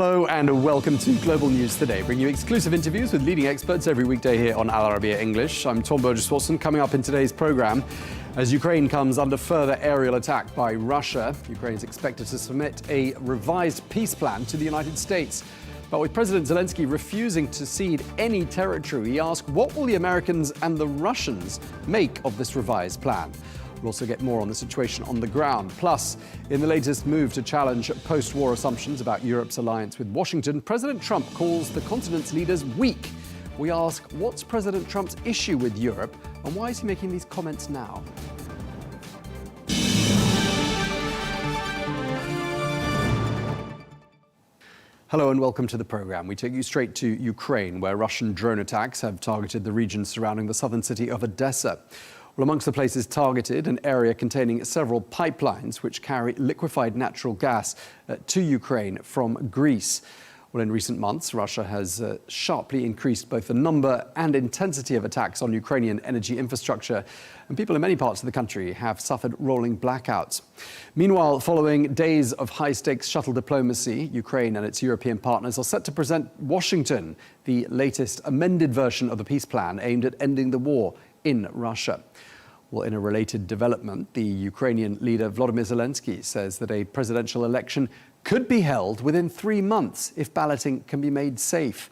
Hello and welcome to Global News Today, bringing you exclusive interviews with leading experts every weekday here on Arabiya English. I'm Tom Burgess-Watson. Coming up in today's program, as Ukraine comes under further aerial attack by Russia, Ukraine is expected to submit a revised peace plan to the United States. But with President Zelenskyy refusing to cede any territory, we ask, what will the Americans and the Russians make of this revised plan? We'll also get more on the situation on the ground. Plus, in the latest move to challenge post-war assumptions about Europe's alliance with Washington, President Trump calls the continent's leaders weak. We ask, what's President Trump's issue with Europe, and why is he making these comments now? Hello and welcome to the program. We take you straight to Ukraine, where Russian drone attacks have targeted the region surrounding the southern city of Odessa. Well, amongst the places targeted, an area containing several pipelines which carry liquefied natural gas to Ukraine from Greece. Well, in recent months, Russia has sharply increased both the number and intensity of attacks on Ukrainian energy infrastructure, and people in many parts of the country have suffered rolling blackouts. Meanwhile, following days of high-stakes shuttle diplomacy, Ukraine and its European partners are set to present Washington the latest amended version of the peace plan aimed at ending the war in Russia. Well, in a related development, the Ukrainian leader Volodymyr Zelenskyy says that a presidential election could be held within 3 months if balloting can be made safe.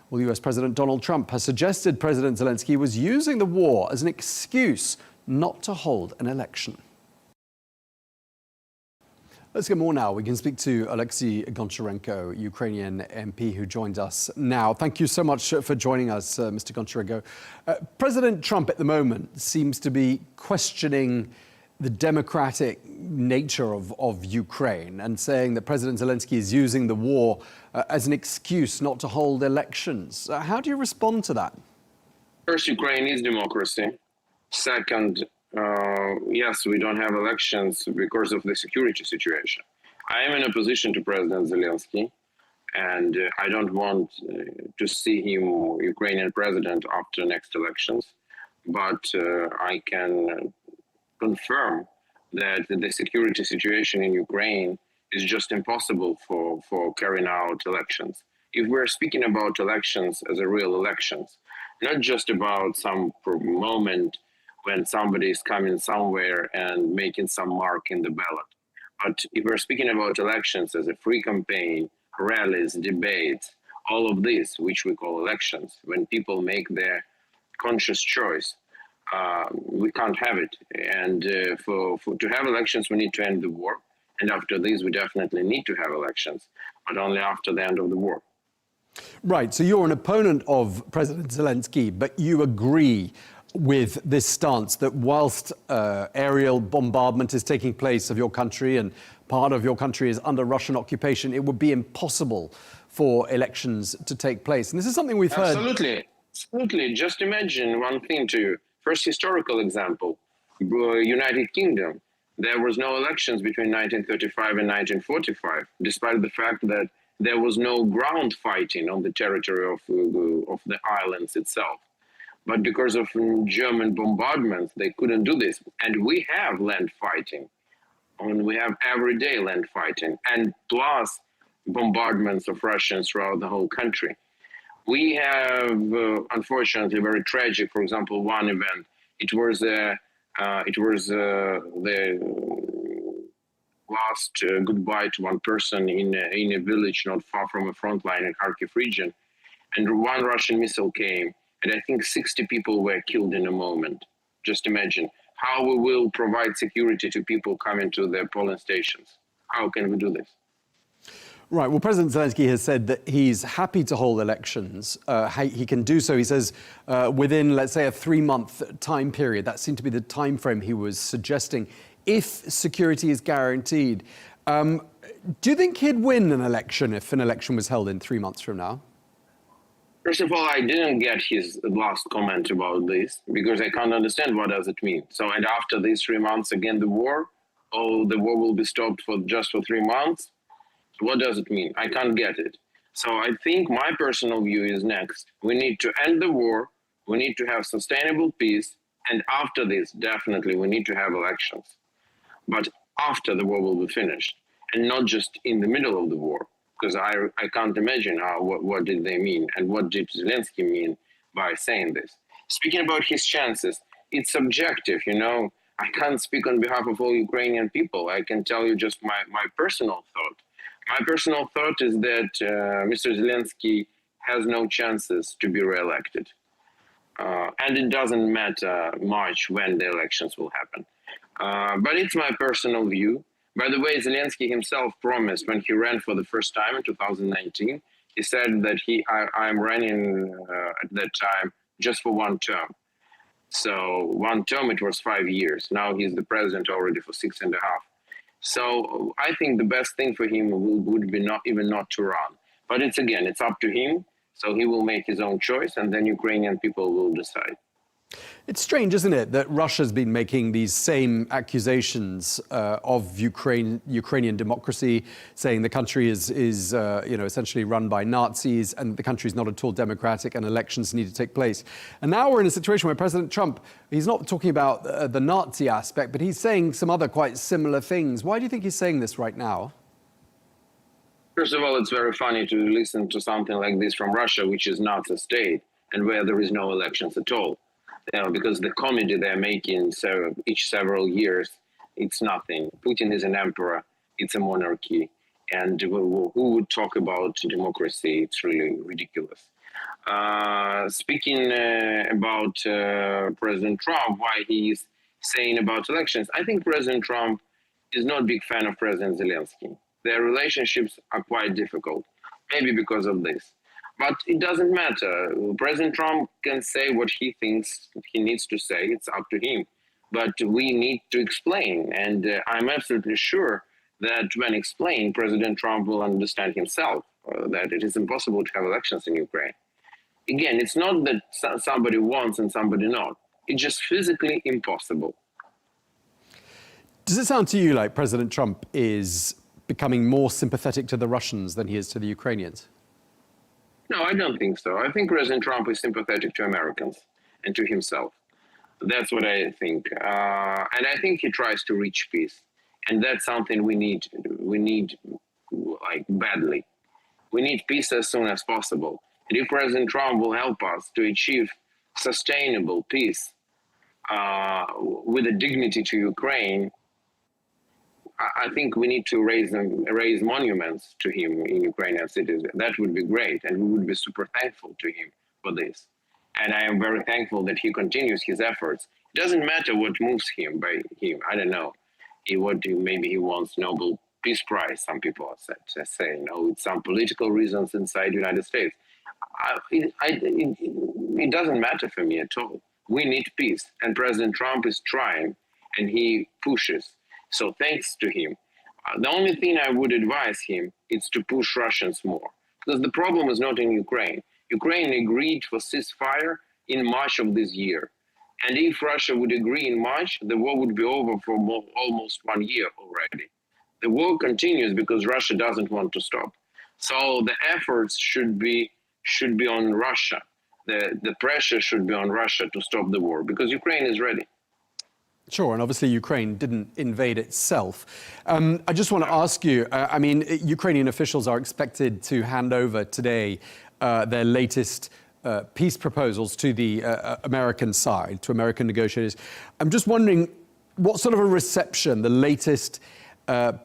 Well, US President Donald Trump has suggested President Zelenskyy was using the war as an excuse not to hold an election. Let's get more now. We can speak to Alexei Goncharenko, Ukrainian MP, who joins us now. Thank you so much for joining us, Mr. Goncharenko. President Trump at the moment seems to be questioning the democratic nature of Ukraine and saying that President Zelenskyy is using the war as an excuse not to hold elections. How do you respond to that? First, Ukraine is democracy. Second, yes, we don't have elections because of the security situation. I am in opposition to President Zelenskyy, and I don't want to see him Ukrainian president after next elections. But I can confirm that the security situation in Ukraine is just impossible for carrying out elections. If we're speaking about elections as a real elections, not just about some moment when somebody is coming somewhere and making some mark in the ballot. But if we're speaking about elections as a free campaign, rallies, debates, all of this, which we call elections, when people make their conscious choice, we can't have it. And to have elections, we need to end the war. And after this, we definitely need to have elections, but only after the end of the war. Right, so you're an opponent of President Zelenskyy, but you agree with this stance that whilst aerial bombardment is taking place of your country and part of your country is under Russian occupation, it would be impossible for elections to take place. And this is something we've heard. Absolutely. Just imagine one thing to you. First historical example, United Kingdom. There was no elections between 1935 and 1945, despite the fact that there was no ground fighting on the territory of the islands itself. But because of German bombardments, they couldn't do this. And we have land fighting. And we have everyday land fighting, and plus bombardments of Russians throughout the whole country. We have, unfortunately, very tragic. For example, one event. It was the last goodbye to one person in a village not far from a front line in Kharkiv region, and one Russian missile came, and I think 60 people were killed in a moment. Just imagine how we will provide security to people coming to their polling stations. How can we do this? Right. Well, President Zelenskyy has said that he's happy to hold elections. He can do so, he says, within, let's say, a 3-month time period. That seemed to be the time frame he was suggesting, if security is guaranteed. Do you think he'd win an election if an election was held in 3 months from now? First of all, I didn't get his last comment about this because I can't understand what does it mean. So, and after these 3 months, again, the war will be stopped just for 3 months. What does it mean? I can't get it. So I think my personal view is next. We need to end the war. We need to have sustainable peace. And after this, definitely, we need to have elections. But after the war will be finished, and not just in the middle of the war. because I can't imagine what did they mean and what did Zelenskyy mean by saying this. Speaking about his chances, it's subjective, you know. I can't speak on behalf of all Ukrainian people. I can tell you just my personal thought. My personal thought is that Mr. Zelenskyy has no chances to be re-elected. And it doesn't matter much when the elections will happen. But it's my personal view. By the way, Zelenskyy himself promised when he ran for the first time in 2019, he said that I'm running at that time just for one term. So one term, it was 5 years. Now he's the president already for 6.5. So I think the best thing for him would be not to run. But it's up to him. So he will make his own choice, and then Ukrainian people will decide. It's strange, isn't it, that Russia's been making these same accusations of Ukrainian democracy, saying the country is essentially run by Nazis and the country is not at all democratic and elections need to take place. And now we're in a situation where President Trump, he's not talking about the Nazi aspect, but he's saying some other quite similar things. Why do you think he's saying this right now? First of all, it's very funny to listen to something like this from Russia, which is not a state and where there is no elections at all. You know, because the comedy they're making each several years, it's nothing. Putin is an emperor, it's a monarchy. And who would talk about democracy? It's really ridiculous. Speaking about President Trump, why he's saying about elections, I think President Trump is not a big fan of President Zelenskyy. Their relationships are quite difficult, maybe because of this. But it doesn't matter. President Trump can say what he thinks he needs to say. It's up to him. But we need to explain. And I'm absolutely sure that when explained, President Trump will understand himself that it is impossible to have elections in Ukraine. Again, it's not that somebody wants and somebody not. It's just physically impossible. Does it sound to you like President Trump is becoming more sympathetic to the Russians than he is to the Ukrainians? No, I don't think so. I think President Trump is sympathetic to Americans and to himself. That's what I think. And I think he tries to reach peace. And that's something we need like badly. We need peace as soon as possible. And if President Trump will help us to achieve sustainable peace with a dignity to Ukraine, I think we need to raise monuments to him in Ukrainian cities. That would be great, and we would be super thankful to him for this. And I am very thankful that he continues his efforts. It doesn't matter what moves him by him. I don't know. Maybe he wants Nobel Peace Prize. Some people are saying, oh, it's some political reasons inside the United States. It doesn't matter for me at all. We need peace, and President Trump is trying, and he pushes. So thanks to him. The only thing I would advise him is to push Russians more. Because the problem is not in Ukraine. Ukraine agreed for ceasefire in March of this year. And if Russia would agree in March, the war would be over for almost 1 year already. The war continues because Russia doesn't want to stop. So the efforts should be on Russia. The pressure should be on Russia to stop the war because Ukraine is ready. Sure, and obviously Ukraine didn't invade itself. I just want to ask you, Ukrainian officials are expected to hand over today their latest peace proposals to the American side, to American negotiators. I'm just wondering what sort of a reception the latest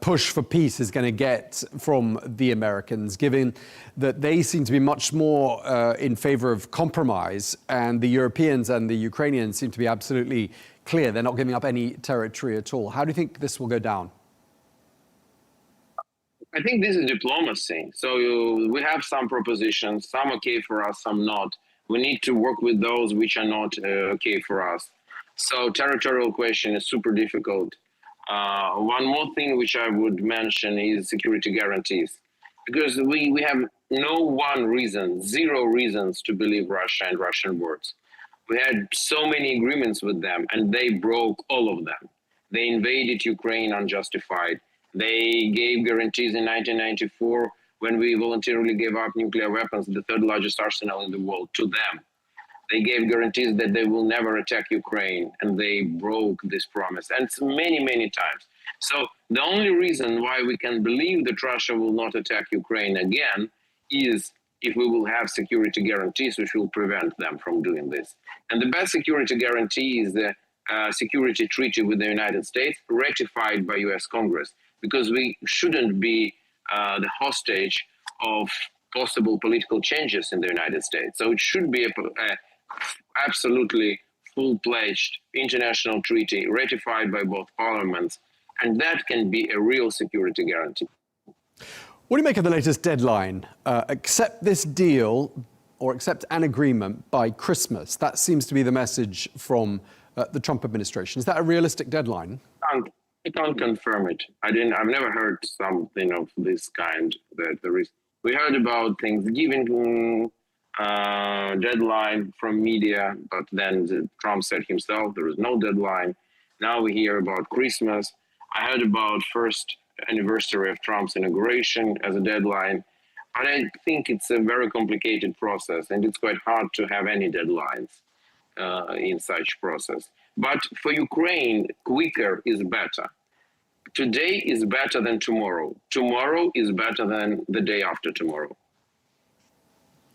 push for peace is going to get from the Americans, given that they seem to be much more in favor of compromise, and the Europeans and the Ukrainians seem to be absolutely clear they're not giving up any territory at all. How do you think this will go down? I think this is diplomacy. So we have some propositions, some okay for us, some not. We need to work with those which are not okay for us. So territorial question is super difficult. One more thing which I would mention is security guarantees. Because we have zero reasons to believe Russia and Russian words. We had so many agreements with them and they broke all of them. They invaded Ukraine unjustified. They gave guarantees in 1994 when we voluntarily gave up nuclear weapons, the third largest arsenal in the world, to them. They gave guarantees that they will never attack Ukraine, and they broke this promise. And many, many times. So the only reason why we can believe that Russia will not attack Ukraine again is if we will have security guarantees which will prevent them from doing this. And the best security guarantee is the security treaty with the United States ratified by US Congress, because we shouldn't be the hostage of possible political changes in the United States. So it should be a absolutely full-fledged international treaty ratified by both parliaments, and that can be a real security guarantee. What do you make of the latest deadline? Accept this deal or accept an agreement by Christmas. That seems to be the message from the Trump administration. Is that a realistic deadline? I can't confirm it. I've never heard something of this kind. That there is. We heard about Thanksgiving deadline from media, but then Trump said himself there is no deadline. Now we hear about Christmas. I heard about first anniversary of Trump's inauguration as a deadline, but I think it's a very complicated process, and it's quite hard to have any deadlines in such process. But for Ukraine, quicker is better. Today is better than tomorrow. Tomorrow is better than the day after tomorrow.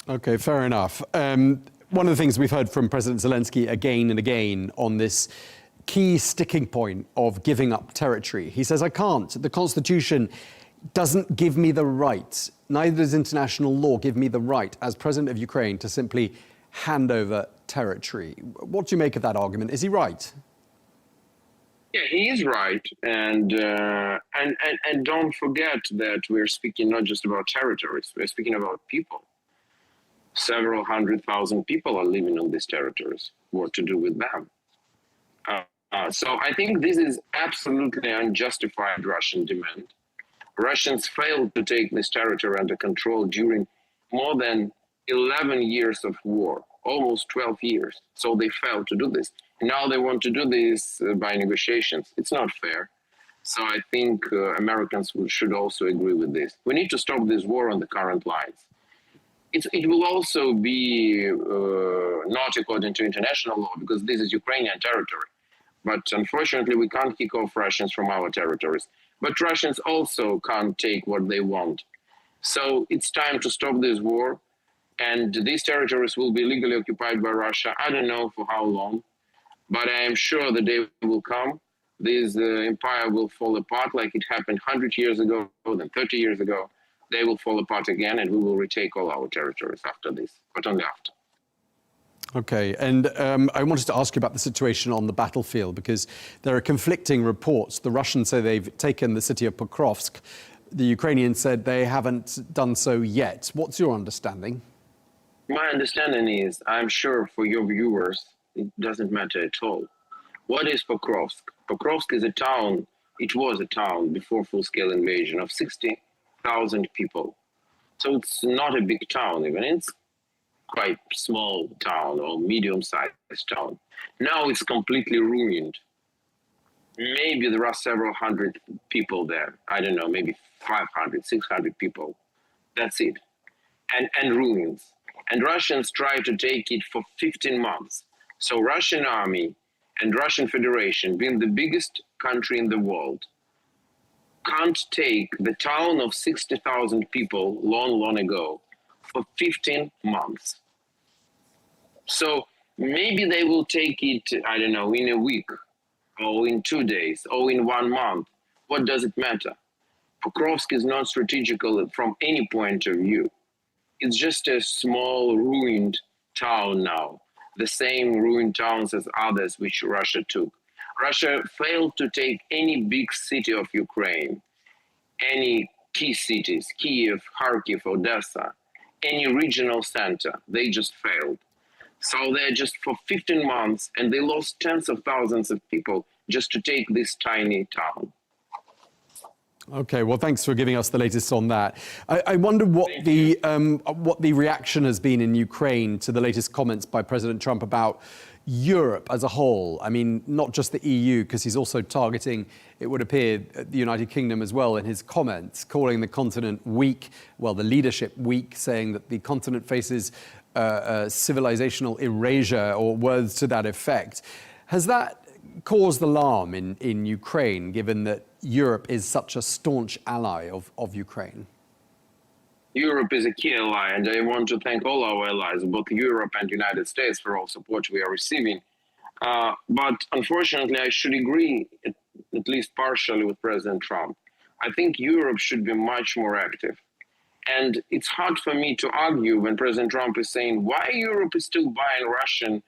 Okay, fair enough. One of the things we've heard from President Zelenskyy again and again on this key sticking point of giving up territory. He says, I can't. The Constitution doesn't give me the right, neither does international law give me the right as President of Ukraine to simply hand over territory. What do you make of that argument? Is he right? Yeah, he is right. And don't forget that we're speaking not just about territories, we're speaking about people. Several 100,000 people are living on these territories. What to do with them? So I think this is absolutely unjustified Russian demand. Russians failed to take this territory under control during more than 11 years of war, almost 12 years. So they failed to do this. Now they want to do this by negotiations. It's not fair. So I think Americans should also agree with this. We need to stop this war on the current lines. It will also be not according to international law, because this is Ukrainian territory. But unfortunately, we can't kick off Russians from our territories. But Russians also can't take what they want. So it's time to stop this war. And these territories will be legally occupied by Russia. I don't know for how long, but I am sure the day will come. This empire will fall apart like it happened 100 years ago, then 30 years ago. They will fall apart again, and we will retake all our territories after this, but only after. Okay, and I wanted to ask you about the situation on the battlefield, because there are conflicting reports. The Russians say they've taken the city of Pokrovsk. The Ukrainians said they haven't done so yet. What's your understanding? My understanding is, I'm sure for your viewers, it doesn't matter at all. What is Pokrovsk? Pokrovsk is a town, it was a town before full-scale invasion of 60,000 people. So it's not a big town even, it's quite small town or medium-sized town. Now it's completely ruined. Maybe there are several hundred people there. I don't know, maybe 500, 600 people. That's it. And ruins. And Russians tried to take it for 15 months. So Russian army and Russian Federation, being the biggest country in the world, can't take the town of 60,000 people long ago for 15 months. So maybe they will take it, I don't know, in a week, or in 2 days, or in 1 month. What does it matter? Pokrovsk is not strategical from any point of view. It's just a small ruined town now, the same ruined towns as others which Russia took. Russia failed to take any big city of Ukraine, any key cities, Kyiv, Kharkiv, Odessa, any regional center. They just failed. So they're just for 15 months, and they lost tens of thousands of people just to take this tiny town. Okay, well, thanks for giving us the latest on that. I wonder what the reaction has been in Ukraine to the latest comments by President Trump about Europe as a whole. I mean, not just the EU, because he's also targeting, it would appear, the United Kingdom as well in his comments, calling the continent weak, well, the leadership weak, saying that the continent faces civilizational erasure or words to that effect. Has that caused alarm in Ukraine, given that Europe is such a staunch ally of Ukraine? Europe is a key ally, and I want to thank all our allies, both Europe and United States, for all support we are receiving. But unfortunately, I should agree, at least partially, with President Trump. I think Europe should be much more active. And it's hard for me to argue when President Trump is saying why Europe is still buying Russian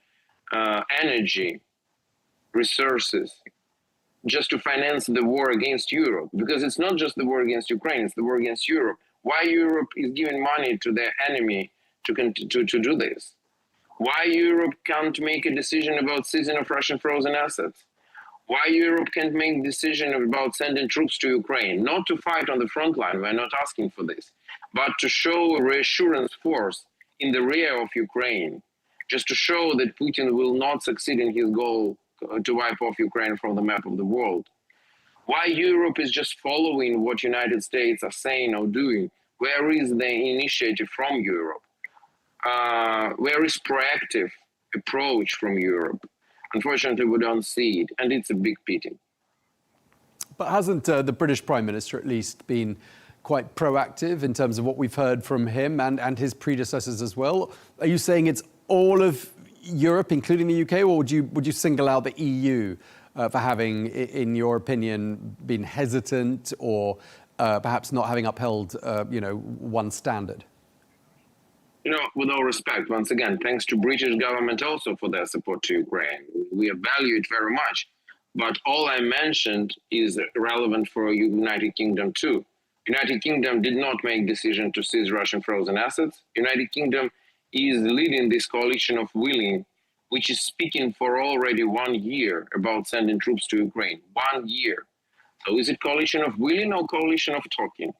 energy resources just to finance the war against Europe. Because it's not just the war against Ukraine, it's the war against Europe. Why Europe is giving money to their enemy to do this? Why Europe can't make a decision about seizing of Russian frozen assets? Why Europe can't make a decision about sending troops to Ukraine? Not to fight on the front line, we're not asking for this, but to show a reassurance force in the rear of Ukraine, just to show that Putin will not succeed in his goal to wipe off Ukraine from the map of the world. Why Europe is just following what United States are saying or doing? Where is the initiative from Europe? Where is proactive approach from Europe? Unfortunately, we don't see it, and it's a big pity. But hasn't the British Prime Minister at least been quite proactive in terms of what we've heard from him and his predecessors as well? Are you saying it's all of Europe, including the UK, or would you single out the EU for having, in your opinion, been hesitant or perhaps not having upheld, one standard? With all respect, once again, thanks to British government also for their support to Ukraine. We value it very much. But all I mentioned is relevant for United Kingdom too. United Kingdom did not make decision to seize Russian frozen assets. United Kingdom is leading this coalition of willing, which is speaking for already 1 year about sending troops to Ukraine. 1 year. So is it coalition of willing or coalition of talking?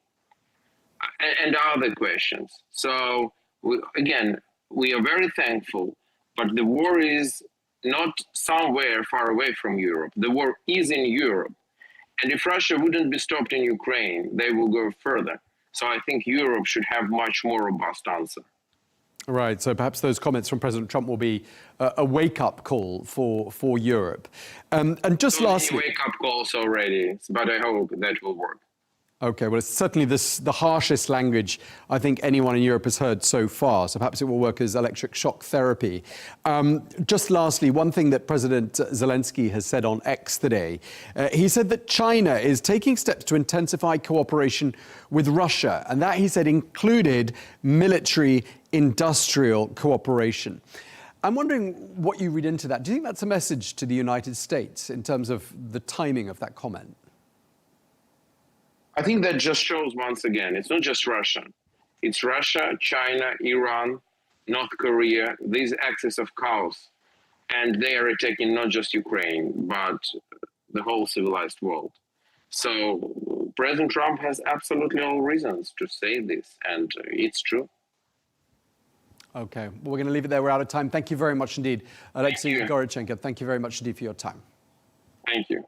And other questions. So we are very thankful, but the war is not somewhere far away from Europe. The war is in Europe. And if Russia wouldn't be stopped in Ukraine, they will go further. So I think Europe should have much more robust answer. Right, so perhaps those comments from President Trump will be a wake-up call for Europe. And just lastly... wake-up calls already, but I hope that will work. Okay, well, it's certainly the harshest language I think anyone in Europe has heard so far, so perhaps it will work as electric shock therapy. Just lastly, one thing that President Zelenskyy has said on X today, he said that China is taking steps to intensify cooperation with Russia, and that, he said, included military-industrial cooperation. I'm wondering what you read into that. Do you think that's a message to the United States in terms of the timing of that comment? I think that just shows once again, it's not just Russia. It's Russia, China, Iran, North Korea, these axis of chaos. And they are attacking not just Ukraine, but the whole civilized world. So President Trump has absolutely all reasons to say this, and it's true. Okay, well, we're going to leave it there. We're out of time. Thank you very much indeed. Alexei Gorochenko, thank you very much indeed for your time. Thank you.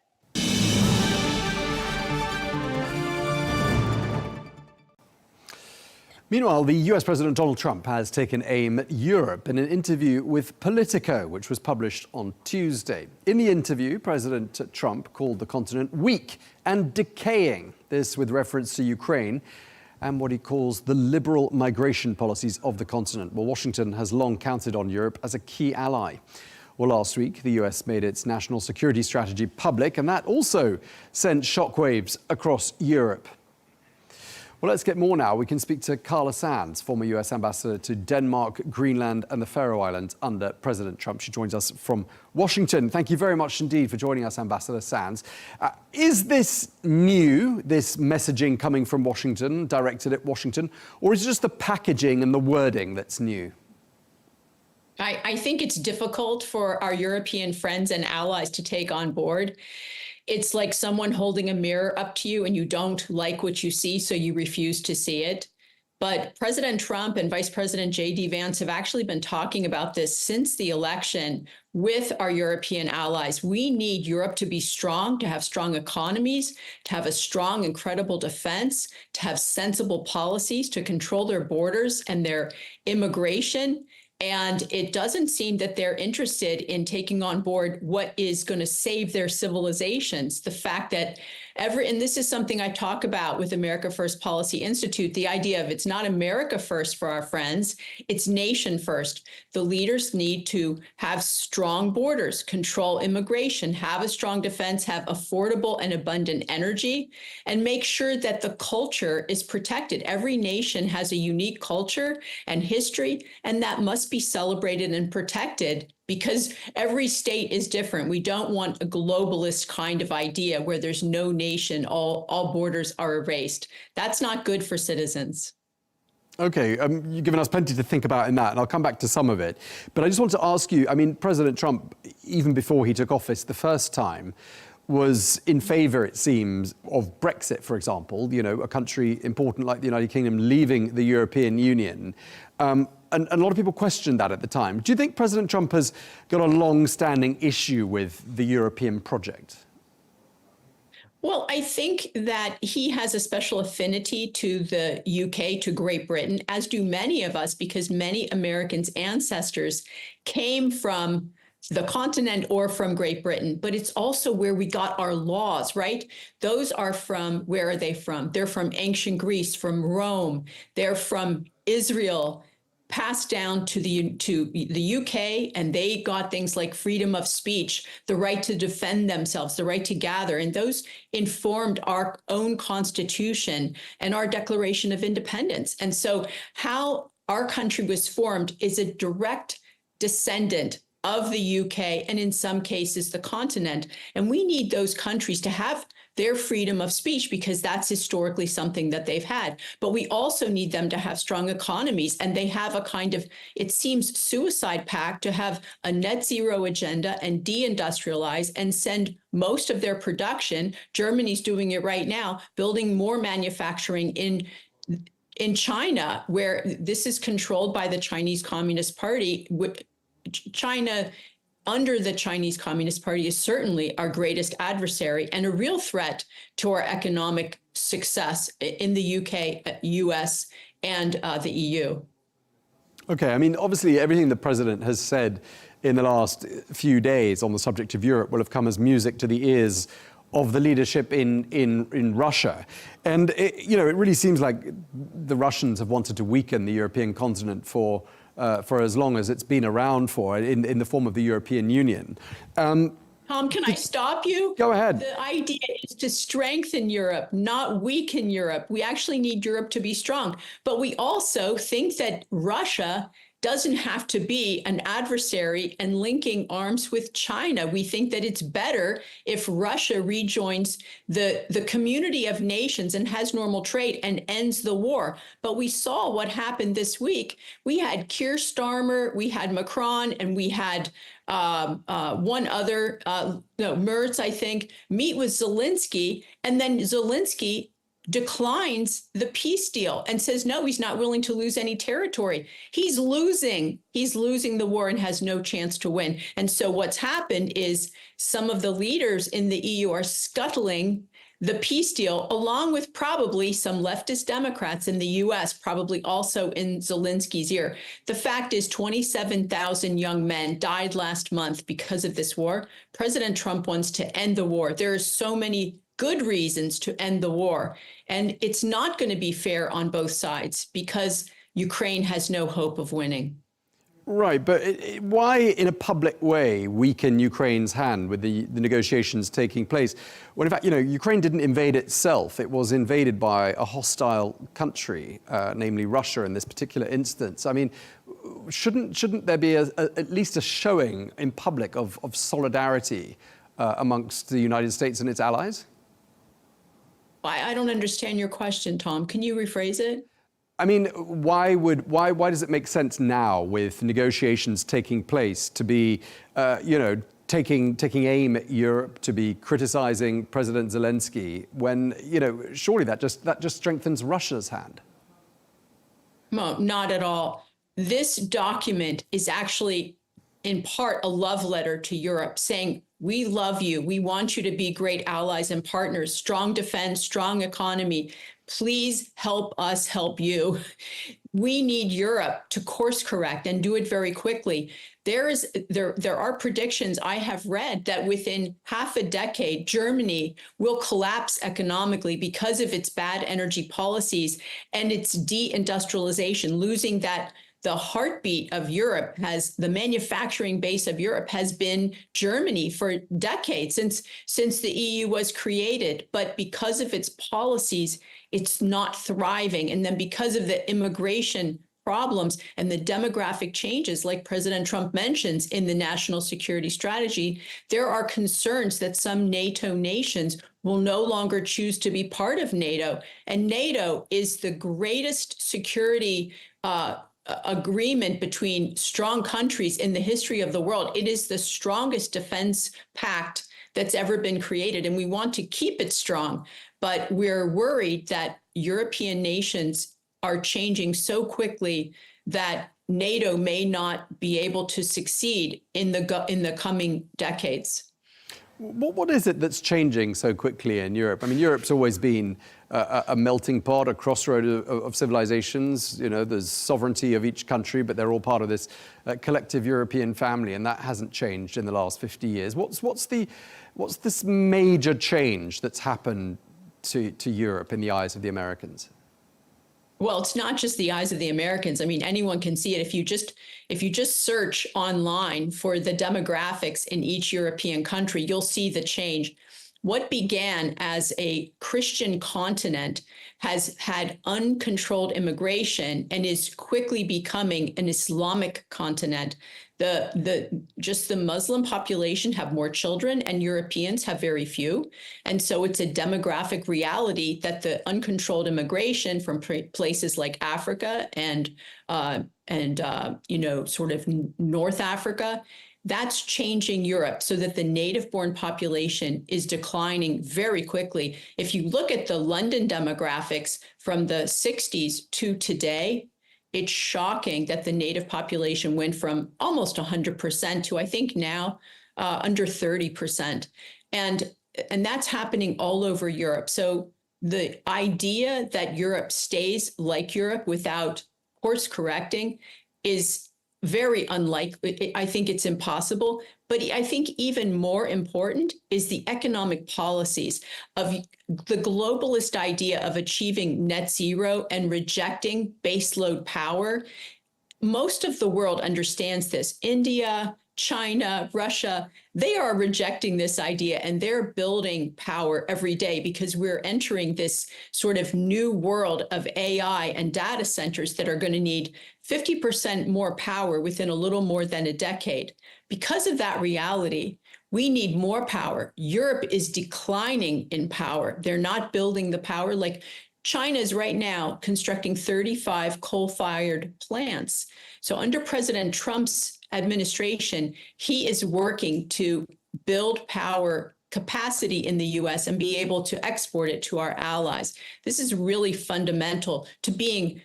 Meanwhile, the US President Donald Trump has taken aim at Europe in an interview with Politico, which was published on Tuesday. In the interview, President Trump called the continent weak and decaying, this with reference to Ukraine and what he calls the liberal migration policies of the continent. Well, Washington has long counted on Europe as a key ally. Well, last week, the US made its national security strategy public, and that also sent shockwaves across Europe. Well, let's get more now. We can speak to Carla Sands, former US ambassador to Denmark, Greenland and the Faroe Islands under President Trump. She joins us from Washington. Thank you very much indeed for joining us, Ambassador Sands. Is this new, this messaging coming from Washington, directed at Washington, or is it just the packaging and the wording that's new? I think it's difficult for our European friends and allies to take on board. It's like someone holding a mirror up to you and you don't like what you see, so you refuse to see it. But President Trump and Vice President J.D. Vance have actually been talking about this since the election with our European allies. We need Europe to be strong, to have strong economies, to have a strong and credible defense, to have sensible policies, to control their borders and their immigration. And it doesn't seem that they're interested in taking on board what is going to save their civilizations. The fact that and this is something I talk about with America First Policy Institute, the idea of it's not America first for our friends, it's nation first. The leaders need to have strong borders, control immigration, have a strong defense, have affordable and abundant energy, and make sure that the culture is protected. Every nation has a unique culture and history, and that must be celebrated and protected because every state is different. We don't want a globalist kind of idea where there's no nation, all borders are erased. That's not good for citizens. Okay, you've given us plenty to think about in that, and I'll come back to some of it. But I just want to ask you, I mean, President Trump, even before he took office the first time, was in favour, it seems, of Brexit, for example, you know, a country important like the United Kingdom leaving the European Union. And a lot of people questioned that at the time. Do you think President Trump has got a long-standing issue with the European project? Well, I think that he has a special affinity to the UK, to Great Britain, as do many of us, because many Americans' ancestors came from the continent or from Great Britain, but it's also where we got our laws, right? Those are from, where are they from? They're from ancient Greece, from Rome, they're from Israel, passed down to the UK, and they got things like freedom of speech, the right to defend themselves, the right to gather, and those informed our own Constitution and our Declaration of Independence. And so how our country was formed is a direct descendant of the UK and in some cases the continent. And we need those countries to have their freedom of speech because that's historically something that they've had. But we also need them to have strong economies. And they have a kind of, it seems, suicide pact to have a net zero agenda and deindustrialize and send most of their production. Germany's doing it right now, building more manufacturing in China, where this is controlled by the Chinese Communist Party. China, under the Chinese Communist Party, is certainly our greatest adversary and a real threat to our economic success in the UK, US, and the EU. Okay, I mean, obviously everything the president has said in the last few days on the subject of Europe will have come as music to the ears of the leadership in Russia. And, it really seems like the Russians have wanted to weaken the European continent for as long as it's been around for, in the form of the European Union. Tom, can I stop you? Go ahead. The idea is to strengthen Europe, not weaken Europe. We actually need Europe to be strong. But we also think that Russia doesn't have to be an adversary and linking arms with China. We think that it's better if Russia rejoins the community of nations and has normal trade and ends the war. But we saw what happened this week. We had Keir Starmer, we had Macron, and we had one other, Merz, I think, meet with Zelenskyy, and then Zelenskyy declines the peace deal and says, no, he's not willing to lose any territory. He's losing the war and has no chance to win. And so what's happened is some of the leaders in the EU are scuttling the peace deal, along with probably some leftist Democrats in the US, probably also in Zelensky's ear. The fact is 27,000 young men died last month because of this war. President Trump wants to end the war. There are so many good reasons to end the war. And it's not going to be fair on both sides because Ukraine has no hope of winning. Right, but why in a public way weaken Ukraine's hand with the negotiations taking place? When in fact, Ukraine didn't invade itself. It was invaded by a hostile country, namely Russia in this particular instance. I mean, shouldn't there be at least a showing in public of solidarity amongst the United States and its allies? I don't understand your question, Tom. Can you rephrase it? I mean, why does it make sense now, with negotiations taking place, to be, taking aim at Europe, to be criticizing President Zelenskyy, when, surely that just strengthens Russia's hand? No, not at all. This document is actually, in part, a love letter to Europe, saying, we love you. We want you to be great allies and partners, strong defense, strong economy, please help us help you. We need Europe to course correct and do it very quickly. There are predictions I have read that within half a decade, Germany will collapse economically because of its bad energy policies and its deindustrialization, losing that the heartbeat of Europe the manufacturing base of Europe has been Germany for decades, since the EU was created. But because of its policies, it's not thriving. And then because of the immigration problems and the demographic changes, like President Trump mentions in the national security strategy, there are concerns that some NATO nations will no longer choose to be part of NATO. And NATO is the greatest security agreement between strong countries in the history of the world. It is the strongest defense pact that's ever been created, and we want to keep it strong. But we're worried that European nations are changing so quickly that NATO may not be able to succeed in the coming decades. What is it that's changing so quickly in Europe? I mean, Europe's always been a melting pot, a crossroad of civilizations. You know, there's sovereignty of each country, but they're all part of this collective European family, and that hasn't changed in the last 50 years. What's this major change that's happened to Europe in the eyes of the Americans? Well, it's not just the eyes of the Americans. I mean, anyone can see it. If you just search online for the demographics in each European country, you'll see the change. What began as a Christian continent has had uncontrolled immigration and is quickly becoming an Islamic continent. The Muslim population have more children and Europeans have very few. And so it's a demographic reality that the uncontrolled immigration from places like Africa and sort of North Africa, that's changing Europe so that the native-born population is declining very quickly. If you look at the London demographics from the 60s to today, it's shocking that the native population went from almost 100% to, I think now, under 30%. And that's happening all over Europe. So the idea that Europe stays like Europe without course correcting is very unlikely. I think it's impossible. But I think even more important is the economic policies of the globalist idea of achieving net zero and rejecting baseload power. Most of the world understands this. India, China, Russia, they are rejecting this idea and they're building power every day because we're entering this sort of new world of AI and data centers that are going to need 50% more power within a little more than a decade. Because of that reality, we need more power. Europe is declining in power. They're not building the power. Like China is right now constructing 35 coal-fired plants. So under President Trump's administration, he is working to build power capacity in the US and be able to export it to our allies. This is really fundamental to being,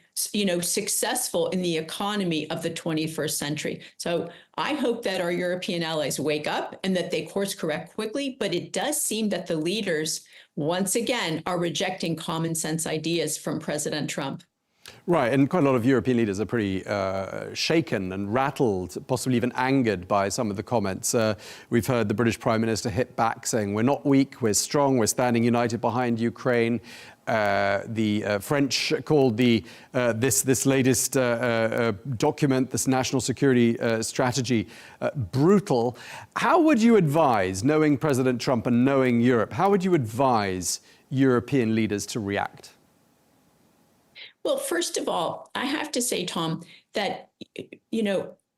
successful in the economy of the 21st century. So I hope that our European allies wake up and that they course correct quickly, but it does seem that the leaders, once again, are rejecting common sense ideas from President Trump. Right, and quite a lot of European leaders are pretty shaken and rattled, possibly even angered by some of the comments. We've heard the British Prime Minister hit back saying, we're not weak, we're strong, we're standing united behind Ukraine. The French called this latest document, this national security strategy, brutal. How would you advise, knowing President Trump and knowing Europe, how would you advise European leaders to react? Well, first of all, I have to say, Tom, that,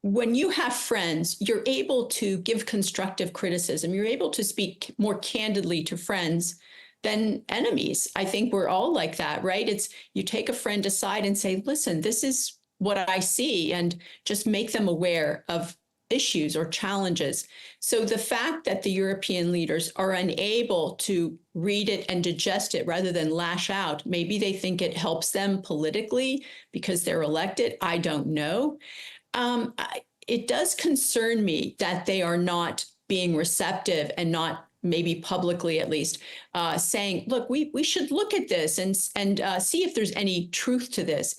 when you have friends, you're able to give constructive criticism. You're able to speak more candidly to friends than enemies. I think we're all like that, right? It's you take a friend aside and say, listen, this is what I see, and just make them aware of issues or challenges. So the fact that the European leaders are unable to read it and digest it rather than lash out, maybe they think it helps them politically because they're elected. I don't know. It does concern me that they are not being receptive and not maybe publicly at least, saying, look, we should look at this and see if there's any truth to this.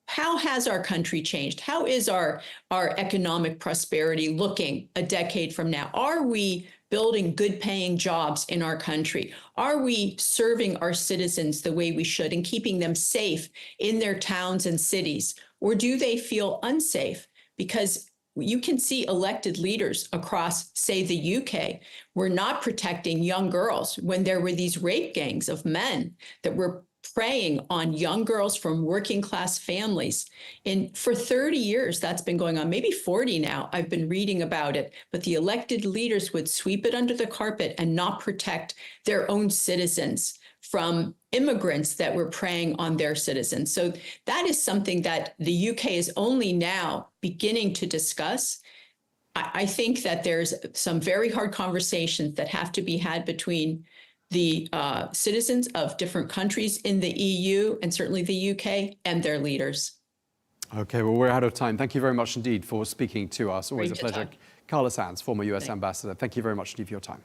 How has our country changed? How is our economic prosperity looking a decade from now? Are we building good paying jobs in our country? Are we serving our citizens the way we should and keeping them safe in their towns and cities? Or do they feel unsafe? Because you can see elected leaders across, say, the UK were not protecting young girls when there were these rape gangs of men that were preying on young girls from working class families. And for 30 years, that's been going on, maybe 40 now. I've been reading about it, but the elected leaders would sweep it under the carpet and not protect their own citizens from immigrants that were preying on their citizens. So that is something that the UK is only now beginning to discuss. I think that there's some very hard conversations that have to be had between the citizens of different countries in the EU and certainly the UK and their leaders. Okay, well, we're out of time. Thank you very much indeed for speaking to us. Always a pleasure. Carla Sands, former US ambassador. Thank you very much indeed for your time.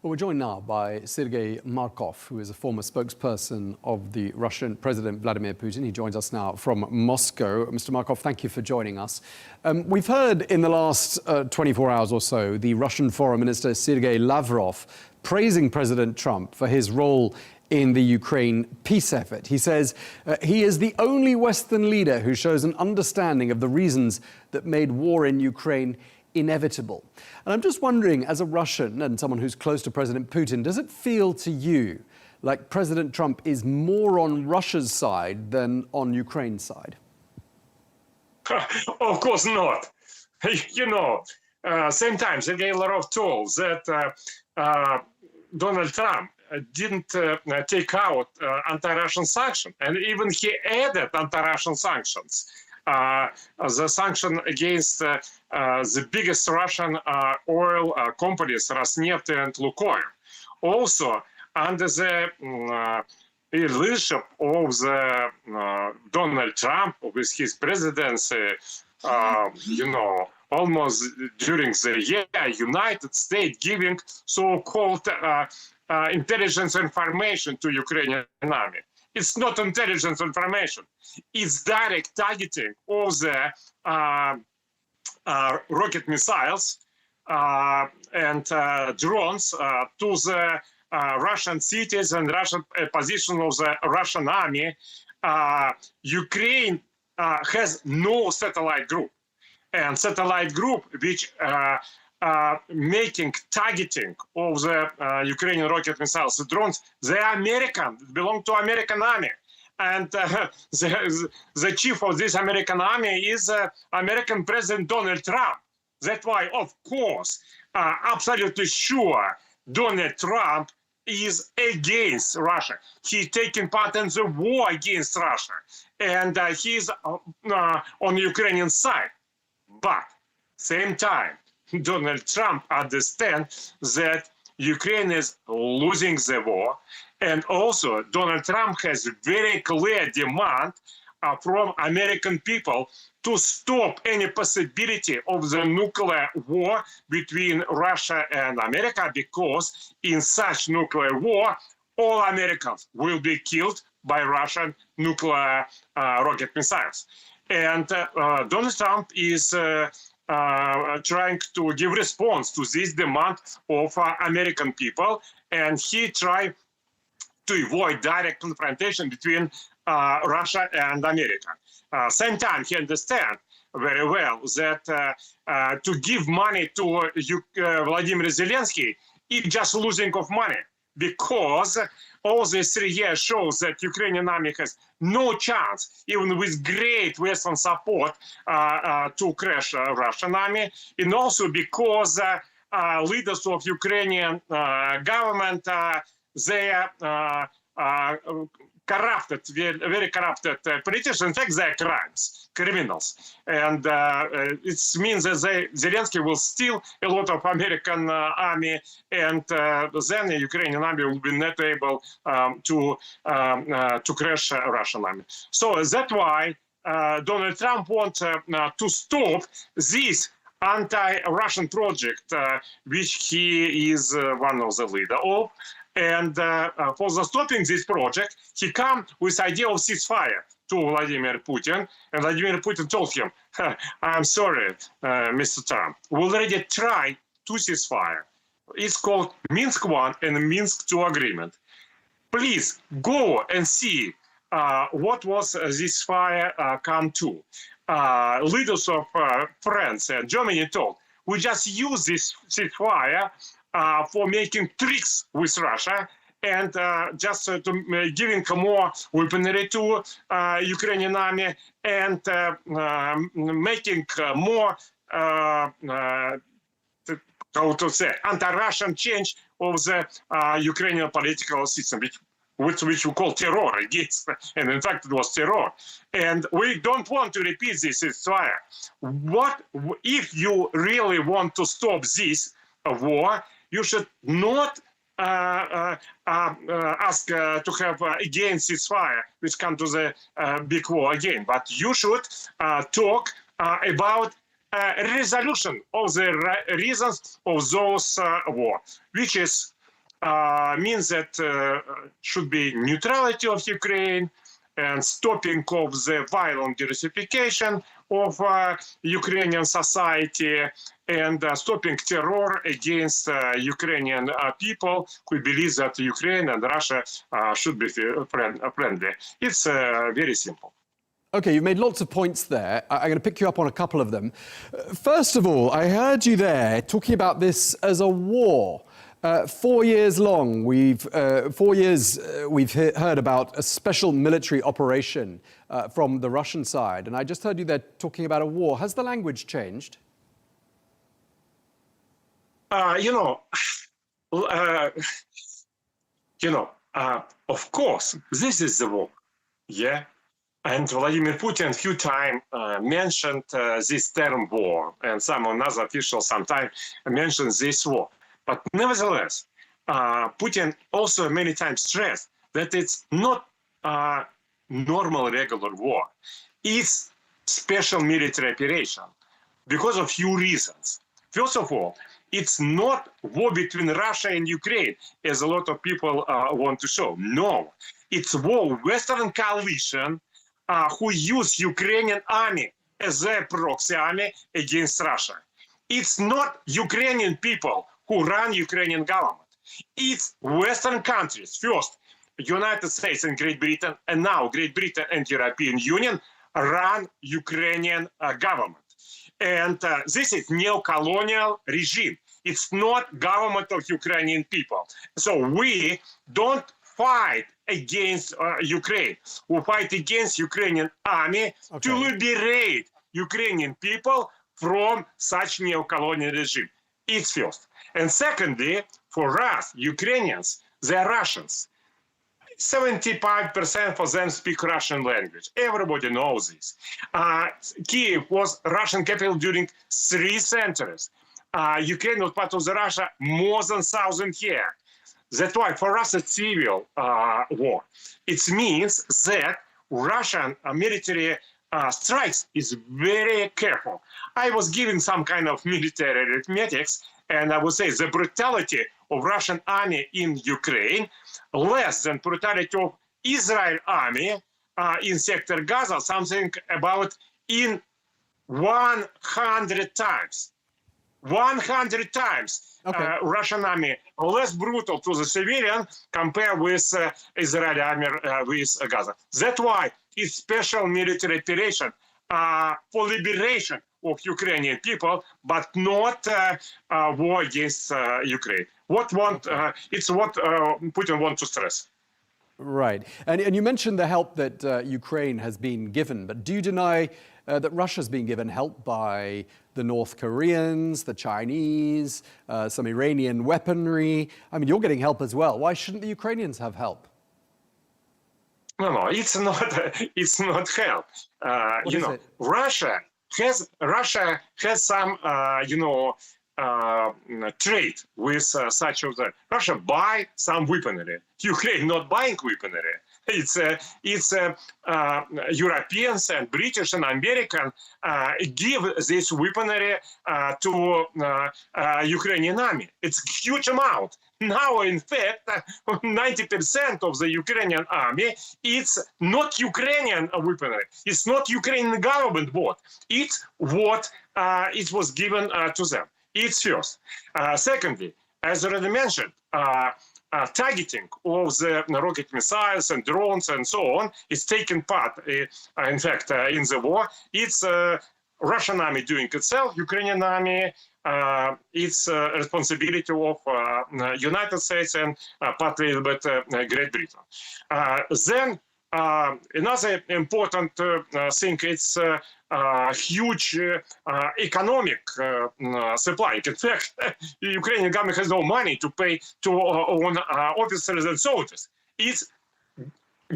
Well, we're joined now by Sergey Markov, who is a former spokesperson of the Russian President Vladimir Putin. He joins us now from Moscow. Mr. Markov, thank you for joining us. We've heard in the last 24 hours or so the Russian Foreign Minister Sergey Lavrov praising President Trump for his role in the Ukraine peace effort. He says he is the only Western leader who shows an understanding of the reasons that made war in Ukraine inevitable. And I'm just wondering, as a Russian and someone who's close to President Putin, does it feel to you like President Trump is more on Russia's side than on Ukraine's side? Of course not. You know, same time, Sergey Lavrov told that Donald Trump didn't take out anti-Russian sanctions, and even he added anti-Russian sanctions. The sanction against the biggest Russian oil companies, Rosneft and Lukoil. Also, under the leadership of the Donald Trump, with his presidency, you know, almost during the year, United States giving so-called intelligence information to Ukrainian army. It's not intelligence information. It's direct targeting of the rocket missiles and drones to the Russian cities and Russian position of the Russian army. Ukraine has no satellite group. And satellite group which making targeting of the Ukrainian rocket missiles, the drones, they are American, belong to American army. And the chief of this American army is American President Donald Trump. That's why, of course, absolutely sure Donald Trump is against Russia. He's taking part in the war against Russia. And he's on the Ukrainian side. But same time, Donald Trump understands that Ukraine is losing the war. And also, Donald Trump has very clear demand from American people to stop any possibility of the nuclear war between Russia and America, because in such nuclear war, all Americans will be killed by Russian nuclear rocket missiles. And Donald Trump is trying to give response to this demand of American people, and he tried to avoid direct confrontation between Russia and America. Same time, he understands very well that to give money to Vladimir Zelenskyy is just losing of money, because all these 3 years shows that Ukrainian army has no chance, even with great Western support, to crush Russian army, and also because leaders of Ukrainian government, they are corrupted, very corrupted politicians. In fact, they're criminals. And it means that Zelenskyy will steal a lot of American army, and then the Ukrainian army will be not able to crush Russian army. So that's why Donald Trump wants to stop this anti-Russian project, which he is one of the leader of. And for the stopping this project, he come with idea of ceasefire to Vladimir Putin. And Vladimir Putin told him, I'm sorry, Mr. Trump, we already tried to ceasefire. It's called Minsk 1 and Minsk 2 agreement. Please go and see what was this fire come to. Leaders of France and Germany told, we just use this ceasefire for making tricks with Russia and just to giving more weaponry to Ukrainian army and making more how to say, anti-Russian change of the Ukrainian political system, which we call terror against, and in fact it was terror. And we don't want to repeat this ceasefire. What if you really want to stop this war? You should not ask to have again ceasefire, which come to the big war again. But you should talk about resolution of the reasons of those war, which is means that should be neutrality of Ukraine and stopping of the violent derussification of Ukrainian society and stopping terror against Ukrainian people who believe that Ukraine and Russia should be friendly. It's very simple. Okay, you've made lots of points there. I'm going to pick you up on a couple of them. First of all, I heard you there talking about this as a war. 4 years long, we've heard about a special military operation from the Russian side, and I just heard you there talking about a war. Has the language changed? Of course, this is the war. Yeah. And Vladimir Putin a few times mentioned this term war, and some other officials sometimes mentioned this war. But nevertheless, Putin also many times stressed that it's not normal regular war. It's special military operation because of few reasons. First of all, it's not war between Russia and Ukraine, as a lot of people want to show. No, it's war Western coalition who use Ukrainian army as their proxy army against Russia. It's not Ukrainian people who run Ukrainian government. It's Western countries, first, United States and Great Britain, and now Great Britain and European Union run Ukrainian government. And this is neo-colonial regime. It's not government of Ukrainian people. So we don't fight against Ukraine. We fight against Ukrainian army to liberate Ukrainian people from such neo-colonial regime. It's first. And secondly, for us, Ukrainians, they're Russians. 75% of them speak Russian language. Everybody knows this. Kyiv was Russian capital during 3 centuries. Ukraine was part of the Russia more than 1,000 years. That's why for us it's civil war. It means that Russian military strikes is very careful. I was giving some kind of military arithmetics, and I would say the brutality of Russian army in Ukraine less than brutality of Israel army in sector Gaza, something about in 100 times. 100 times Russian army less brutal to the civilian compared with Israeli army with Gaza. That's why it's special military operation for liberation of Ukrainian people, but not war against Ukraine. It's what Putin wants to stress. Right. And you mentioned the help that Ukraine has been given, but do you deny that Russia's been given help by the North Koreans, the Chinese, some Iranian weaponry? I mean, you're getting help as well. Why shouldn't the Ukrainians have help? No, it's not help. Russia has some trade with such of that. Russia buy some weaponry. Ukraine not buying weaponry. It's Europeans and British and American give this weaponry to Ukrainian army. It's a huge amount. Now, in fact, 90% of the Ukrainian army, it's not Ukrainian weaponry. It's not Ukrainian government bought. It's what it was given to them. It's first. Secondly, as already mentioned, targeting of the rocket missiles and drones and so on is taking part, in fact, in the war. It's Russian army doing itself, Ukrainian army, it's responsibility of United States and partly a little bit Great Britain. Then another important thing, it's huge economic supply. In fact, the Ukrainian government has no money to pay to own officers and soldiers. It's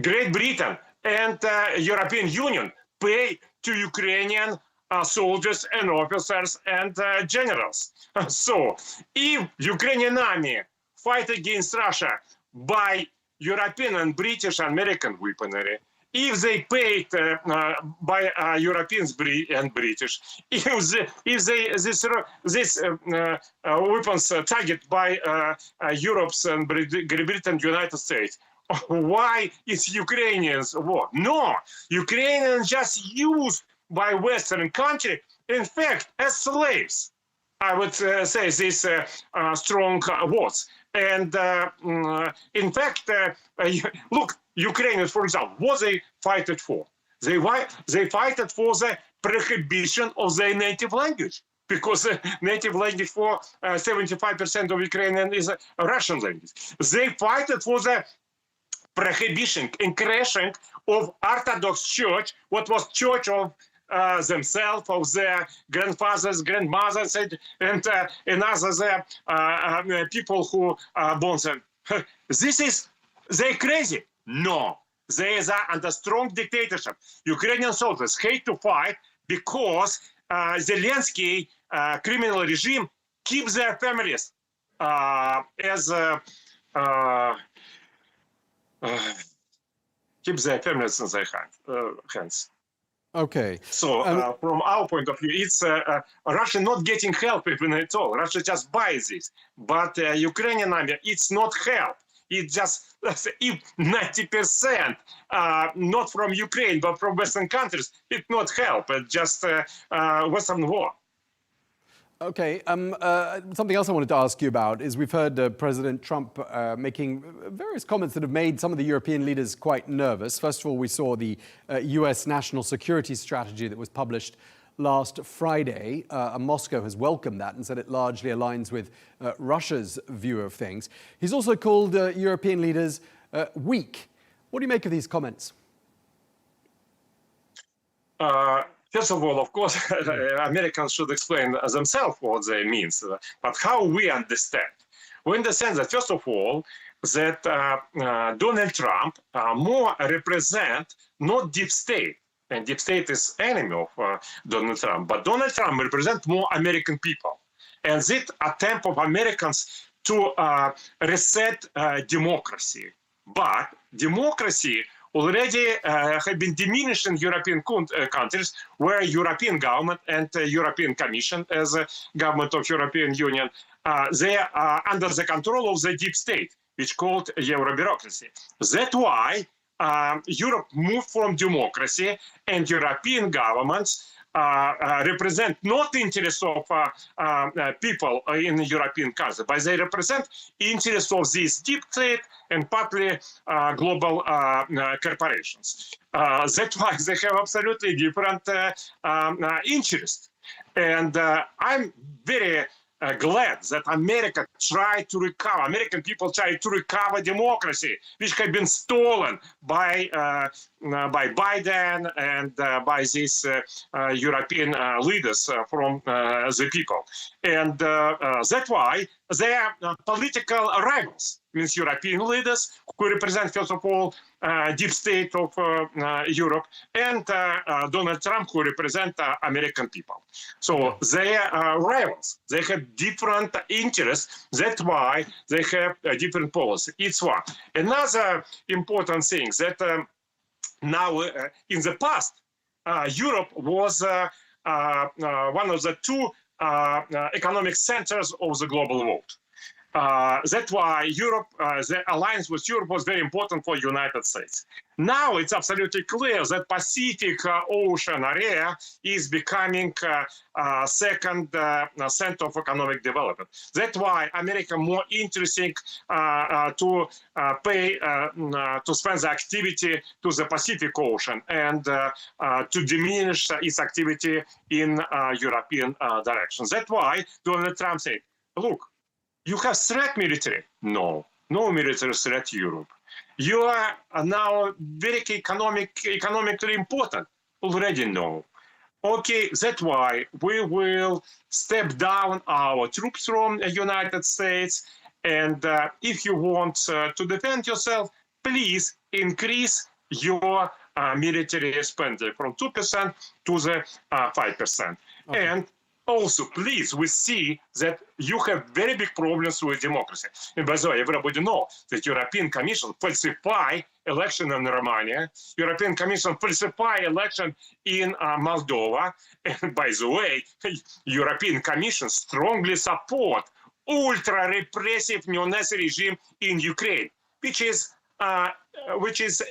Great Britain and European Union pay to Ukrainian soldiers and officers and generals. So, if Ukrainian army fight against Russia by European and British and American weaponry, if they paid by Europeans and British, if this weapons target by Europe's and Great Britain and United States, why is Ukrainians war? No, Ukrainians just used by Western country, in fact, as slaves. I would say these strong words. And in fact, look, Ukrainians, for example, what they fight for? They fight for the prohibition of their native language, because native language for 75% of Ukrainian is a Russian language. They fight for the prohibition and crashing of Orthodox Church, what was Church of themselves, of their grandfathers, grandmothers, and other people who born them. They're crazy. No, they are under strong dictatorship. Ukrainian soldiers hate to fight because Zelenskyy criminal regime keeps their families keeps their families in their hands. Okay. So from our point of view, it's Russia not getting help even at all. Russia just buys this. But Ukrainian army, it's not help. It's just if 90% not from Ukraine, but from Western countries, it's not help. It's just Western war. Okay. Something else I wanted to ask you about is we've heard President Trump making various comments that have made some of the European leaders quite nervous. First of all, we saw the US national security strategy that was published last Friday. Moscow has welcomed that and said it largely aligns with Russia's view of things. He's also called European leaders weak. What do you make of these comments? First of all, of course, Americans should explain themselves what they mean. But how we understand? We understand that, first of all, that Donald Trump more represent not deep state. And deep state is enemy of Donald Trump. But Donald Trump represents more American people. And this attempt of Americans to reset democracy. But democracy already have been diminished in European countries, where European government and European Commission as a government of European Union, they are under the control of the deep state, which called Euro bureaucracy. That's why Europe moved from democracy, and European governments represent not the interests of people in the European countries, but they represent interests of this deep state and partly global corporations. That's why they have absolutely different interests. And I'm very glad that America tried to recover, American people tried to recover democracy, which had been stolen by Biden and by these European leaders from the people. And that's why they are political rivals, means European leaders who represent, first of all, deep state of Europe, and Donald Trump, who represent American people. So they are rivals. They have different interests. That's why they have a different policy. It's one. Another important thing that now, in the past, Europe was one of the two economic centers of the global world. That's why Europe, the alliance with Europe was very important for the United States. Now it's absolutely clear that Pacific Ocean area is becoming second center of economic development. That's why America more interesting to pay to spend the activity to the Pacific Ocean and to diminish its activity in European direction. That's why Donald Trump said, look, you have threat military? No military threat to Europe. You are now very economically important? Already no. Okay, that's why we will step down our troops from the United States. And if you want to defend yourself, please increase your military spending from 2% to the 5%. Okay. And also, please, we see that you have very big problems with democracy. And by the way, everybody knows that European Commission falsify election in Romania, European Commission falsify election in Moldova. And by the way, European Commission strongly support ultra-repressive neo-Nazi regime in Ukraine, which is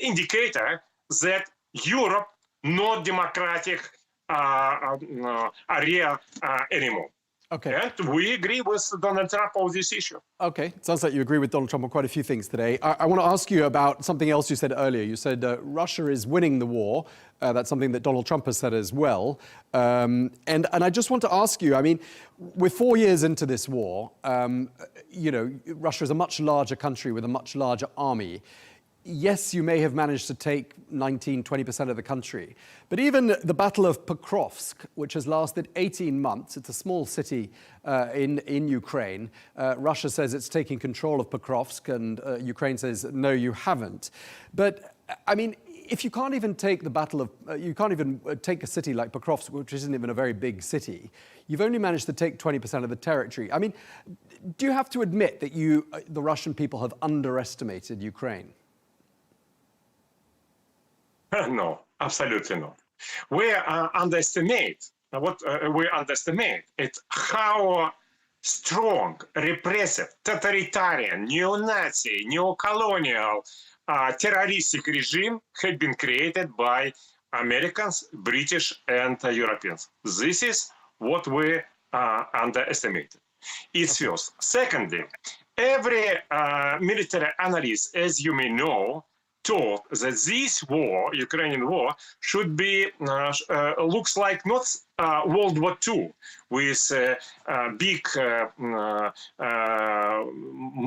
indicator that Europe not democratic area anymore. Okay. And we agree with Donald Trump on this issue. Okay. Sounds like you agree with Donald Trump on quite a few things today. I want to ask you about something else you said earlier. You said Russia is winning the war. That's something that Donald Trump has said as well. And I just want to ask you, I mean, we're 4 years into this war. You know, Russia is a much larger country with a much larger army. Yes, you may have managed to take 19-20% of the country, but even the Battle of Pokrovsk, which has lasted 18 months, it's a small city in Ukraine. Russia says it's taking control of Pokrovsk, and Ukraine says, no, you haven't. But, I mean, if you can't even take the Battle of, you can't even take a city like Pokrovsk, which isn't even a very big city, you've only managed to take 20% of the territory. I mean, do you have to admit that the Russian people have underestimated Ukraine? No, absolutely not. We underestimate it's how strong, repressive, totalitarian, neo-Nazi, neo-colonial, terroristic regime had been created by Americans, British, and Europeans. This is what we underestimated. It's first. Secondly, every military analyst, as you may know, thought that this war, Ukrainian war, should be looks like not World War II with big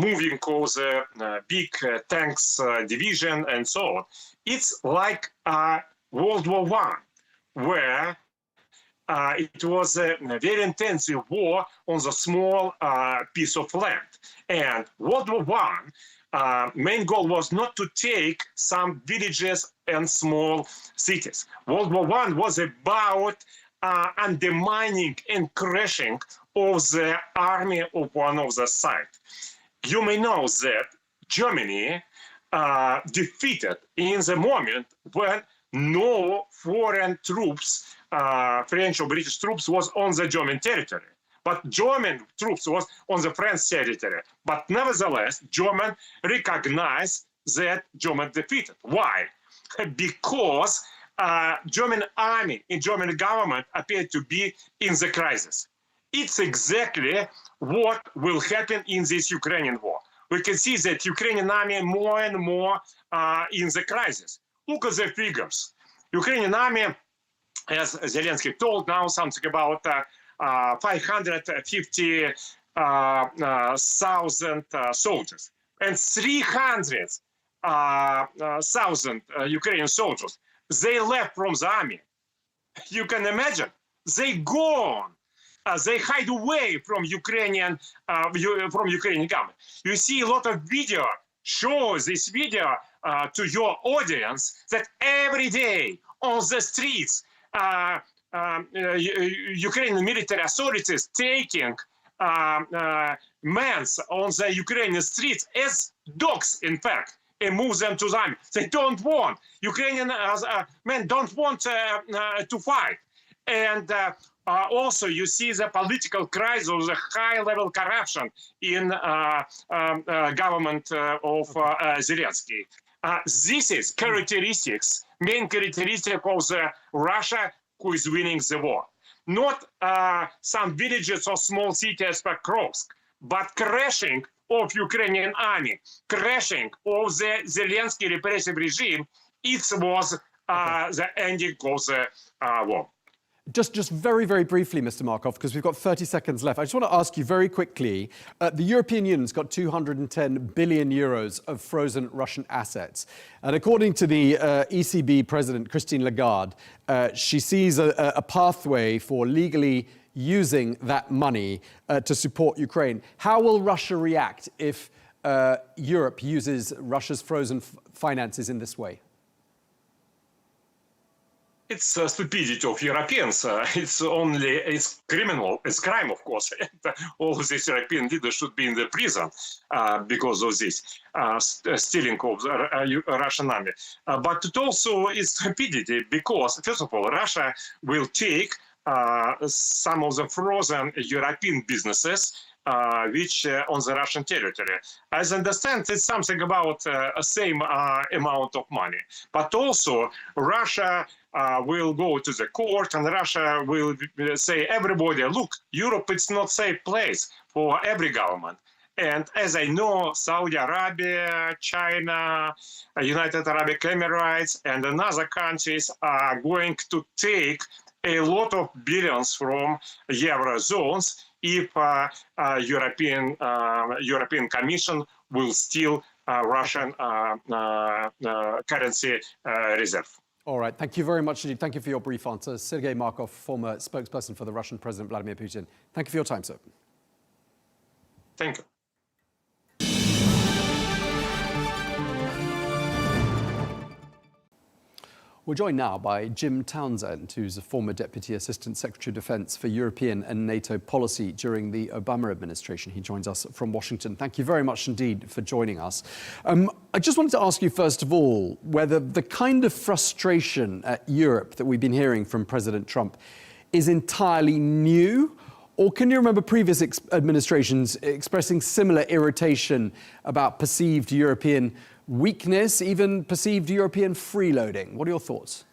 moving of the big tanks division and so on. It's like World War I, where it was a very intensive war on the small piece of land. And World War I, main goal was not to take some villages and small cities. World War I was about undermining and crashing of the army of one of the sides. You may know that Germany defeated in the moment when no foreign troops, French or British troops, was on the German territory. But German troops was on the French territory. But nevertheless, German recognized that German defeated. Why? Because German army and German government appeared to be in the crisis. It's exactly what will happen in this Ukrainian war. We can see that Ukrainian army more and more in the crisis. Look at the figures. Ukrainian army, as Zelenskyy told now, something about 550,000 soldiers and 300,000 Ukrainian soldiers. They left from the army. You can imagine. They gone. They hide away from Ukrainian government. You see a lot of video show this video to your audience that every day on the streets, Ukrainian military authorities taking men on the Ukrainian streets as dogs, in fact, and move them to the army. They don't want, Ukrainian men don't want to fight. And also, you see the political crisis of the high-level corruption in government of Zelenskyy. This is characteristics, main characteristic of the Russia who is winning the war. Not some villages or small cities like Krovsk, but crashing of Ukrainian army, crashing of the Zelenskyy repressive regime. It was the ending of the war. Just very, very briefly, Mr. Markov, because we've got 30 seconds left. I just want to ask you very quickly, the European Union's got 210 billion euros of frozen Russian assets. And according to the ECB president, Christine Lagarde, she sees a pathway for legally using that money to support Ukraine. How will Russia react if Europe uses Russia's frozen finances in this way? It's stupidity of Europeans. It's criminal. It's crime, of course. All of these European leaders should be in the prison because of this stealing of the Russian army. But it also is stupidity because, first of all, Russia will take some of the frozen European businesses which on the Russian territory. As I understand, it's something about the same amount of money. But also, Russia will go to the court and Russia will say, everybody, look, Europe is not a safe place for every government. And as I know, Saudi Arabia, China, United Arab Emirates, and other countries are going to take a lot of billions from Eurozones if European Commission will steal Russian currency reserve. All right. Thank you very much indeed. Thank you for your brief answer. Sergey Markov, former spokesperson for the Russian President Vladimir Putin. Thank you for your time, sir. Thank you. We're joined now by Jim Townsend, who's a former Deputy Assistant Secretary of Defense for European and NATO policy during the Obama administration. He joins us from Washington. Thank you very much indeed for joining us. I just wanted to ask you, first of all, whether the kind of frustration at Europe that we've been hearing from President Trump is entirely new, or can you remember previous administrations expressing similar irritation about perceived European weakness, even perceived European freeloading? What are your thoughts?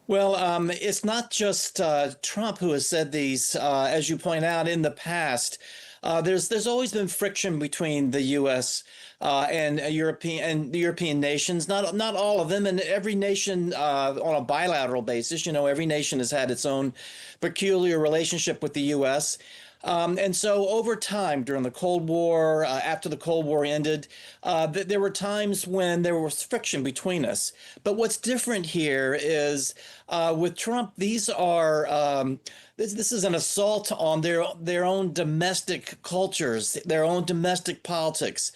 Well, it's not just Trump who has said these, as you point out, in the past. There's always been friction between the U.S. And the European nations. Not all of them, and every nation on a bilateral basis. You know, every nation has had its own peculiar relationship with the U.S. And so over time, during the Cold War, after the Cold War ended, there were times when there was friction between us. But what's different here is with Trump, these are this is an assault on their own domestic cultures, their own domestic politics.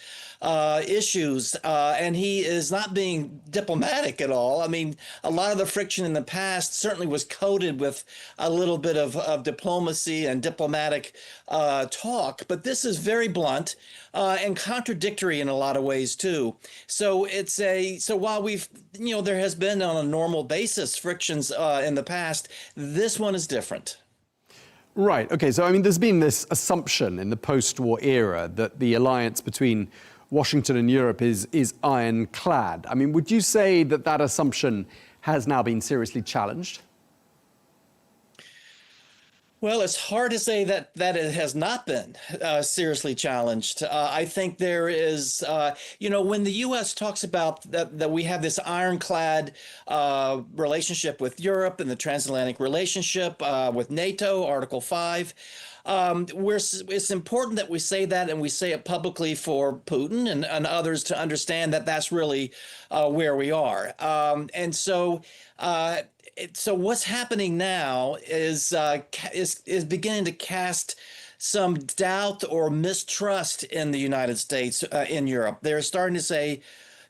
Issues, and he is not being diplomatic at all. I mean, a lot of the friction in the past certainly was coated with a little bit of diplomacy and diplomatic talk, but this is very blunt and contradictory in a lot of ways too. So so while there has been on a normal basis frictions in the past, this one is different. Right. Okay. So, I mean, there's been this assumption in the post-war era that the alliance between Washington and Europe is ironclad. I mean, would you say that that assumption has now been seriously challenged? Well, it's hard to say that it has not been seriously challenged. I think there is, when the U.S. talks about that we have this ironclad relationship with Europe and the transatlantic relationship with NATO, Article 5, it's important that we say that, and we say it publicly for Putin and others to understand that that's really where we are. So what's happening now is beginning to cast some doubt or mistrust in the United States, in Europe. They're starting to say,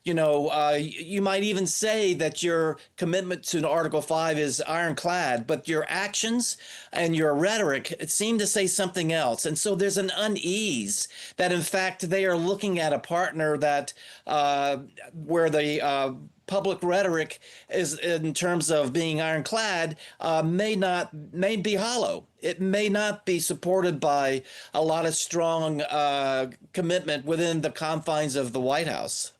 you might even say that your commitment to Article 5 is ironclad, but your actions and your rhetoric seem to say something else. And so there's an unease that, in fact, they are looking at a partner that where the public rhetoric is, in terms of being ironclad, may be hollow. It may not be supported by a lot of strong commitment within the confines of the White House.